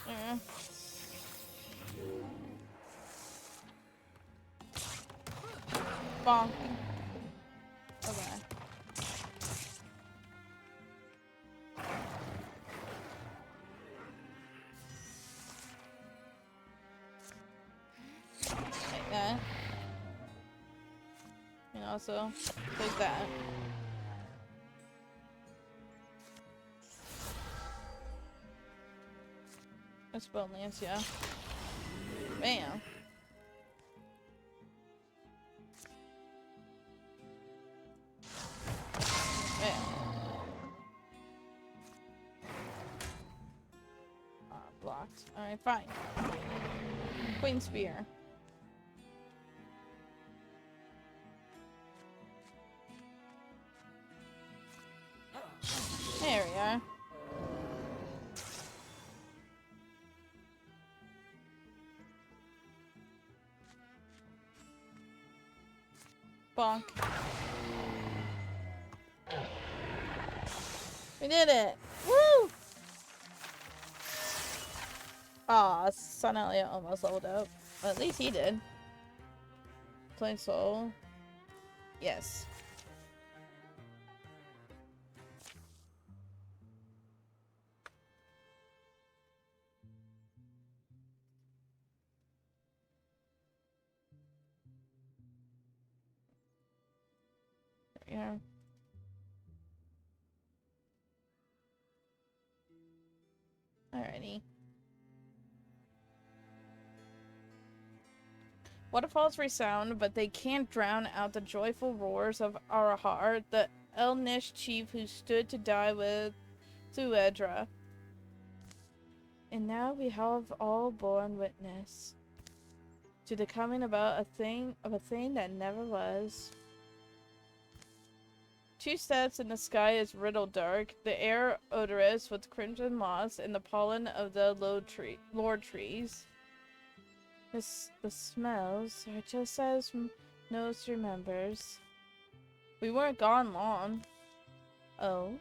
Yeah. Bonk. Okay. Like that. And also, like that. That's bone lance, yeah. Bam. Bam. Blocked. Alright, fine. Queen Spear. There we are. Bonk. We did it! Woo! Aw, Son Elliot almost leveled up. Well, at least he did. Plain Soul. Yes. Yeah. Alrighty. Waterfalls resound, but they can't drown out the joyful roars of Arahar, the Elnish chief who stood to die with Thuedra. And now we have all borne witness to the coming about a thing that never was. 2 steps in the sky is riddled dark, the air odorous with crimson moss and the pollen of the lord trees. The smells are just as nose remembers. We weren't gone long. Oh,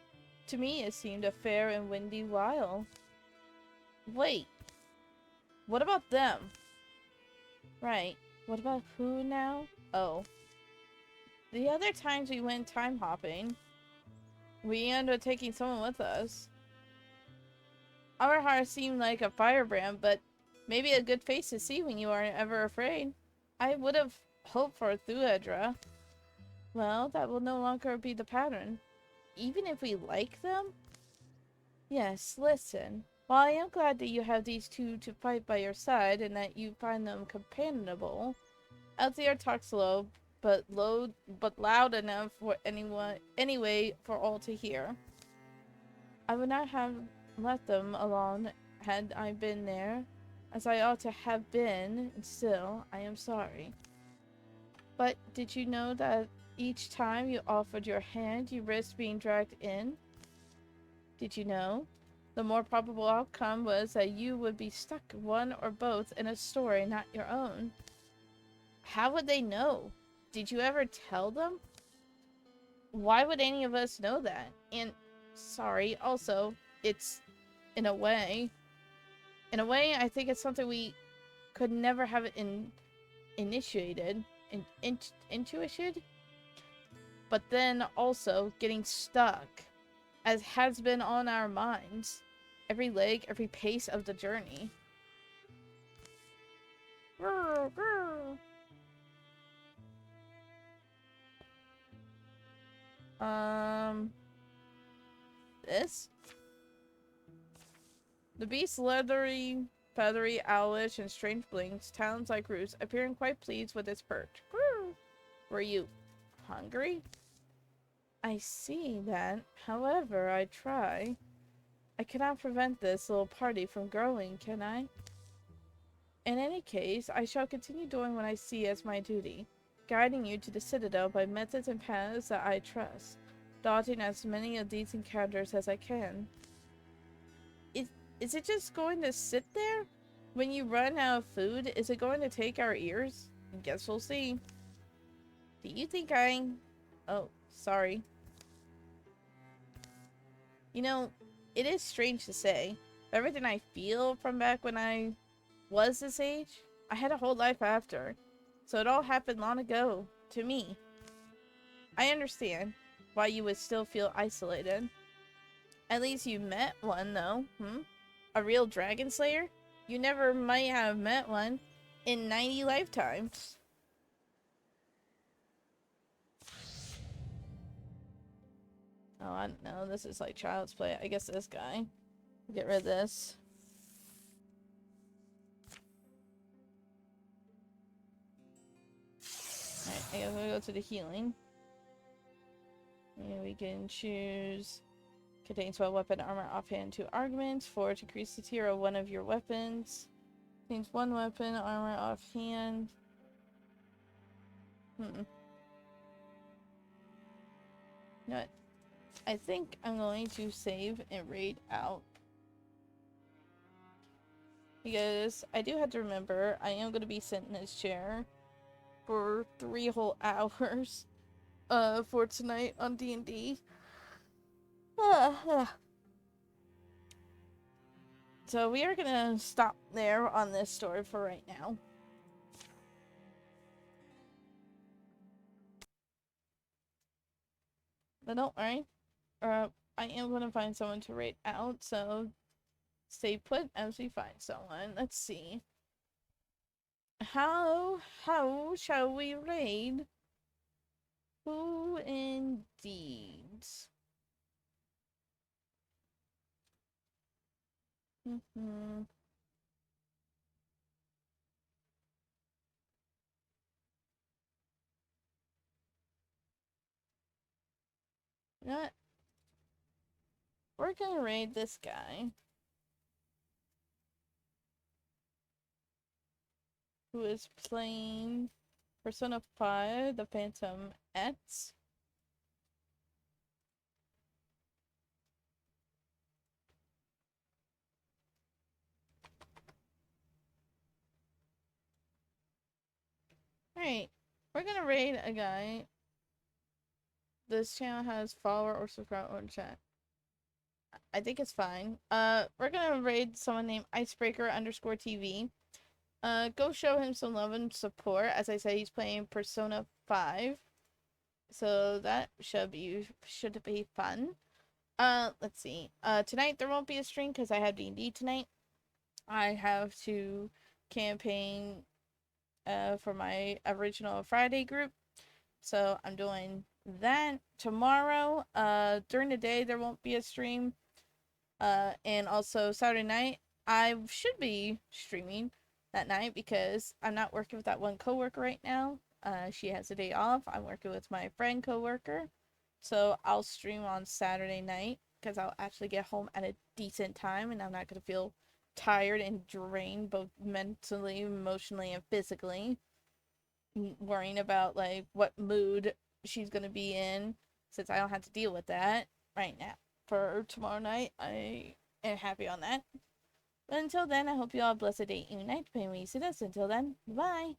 to me it seemed a fair and windy while. Wait, what about them? Right, what about who now? Oh. The other times we went time hopping, we ended up taking someone with us. Arahar seemed like a firebrand, but maybe a good face to see when you aren't ever afraid. I would have hoped for Thuedra. Well, that will no longer be the pattern. Even if we like them? Yes, listen. While I am glad that you have these two to fight by your side and that you find them companionable, Althea talks low, but loud enough for anyway for all to hear. I would not have let them alone had I been there, as I ought to have been, and still, I am sorry. But did you know that each time you offered your hand, you risked being dragged in? Did you know? The more probable outcome was that you would be stuck, one or both, in a story not your own. How would they know? Did you ever tell them? Why would any of us know that? And, sorry, also, it's, in a way, I think it's something we could never have initiated. Intuition? But then also getting stuck, as has been on our minds, every leg, every pace of the journey. This? The beast's leathery, feathery, owlish, and strange blinks, talons like roots, appearing quite pleased with its perch. Were you hungry? I see that. However, I try. I cannot prevent this little party from growing, can I? In any case, I shall continue doing what I see as my duty, guiding you to the Citadel by methods and paths that I trust, dodging as many of these encounters as I can. Is it just going to sit there? When you run out of food, is it going to take our ears? I guess we'll see. Do you think Oh, sorry. You know, it is strange to say, but everything I feel from back when I was this age, I had a whole life after. So it all happened long ago, to me. I understand why you would still feel isolated. At least you met one, though, A real dragon slayer? You never might have met one in 90 lifetimes. Oh, I don't know. This is like child's play. I guess this guy. Get rid of this. Alright, I guess we'll go to the healing. And we can choose... Contains 12 weapon armor offhand 2 arguments. 4 to increase the tier of one of your weapons. Contains 1 weapon armor offhand. You know what? I think I'm going to save and raid out. Because I do have to remember, I am going to be sitting in this chair for 3 whole hours for tonight on D&D. So we are gonna stop there on this story for right now. But don't worry, I am gonna find someone to raid out, so stay put as we find someone. Let's see. How shall we raid? Who indeed? You know what? We're gonna raid this guy. Who is playing Persona 5, the Phantom X. Alright, we're gonna raid a guy. This channel has follower or subscribe or chat. I think it's fine. We're gonna raid someone named Icebreaker_TV. Go show him some love and support. As I said, he's playing Persona 5. So that should be fun. Let's see. Tonight there won't be a stream because I have D&D tonight. I have to campaign for my original Friday group. So I'm doing that tomorrow. During the day there won't be a stream. And also Saturday night I should be streaming that night because I'm not working with that one coworker right now. She has a day off. I'm working with my friend coworker. So I'll stream on Saturday night because I'll actually get home at a decent time and I'm not going to feel tired and drained both mentally, emotionally, and physically. Worrying about like what mood she's going to be in since I don't have to deal with that right now. For tomorrow night, I and happy on that. But until then, I hope you all have a blessed day and night. Pray when you see this. Until then, bye.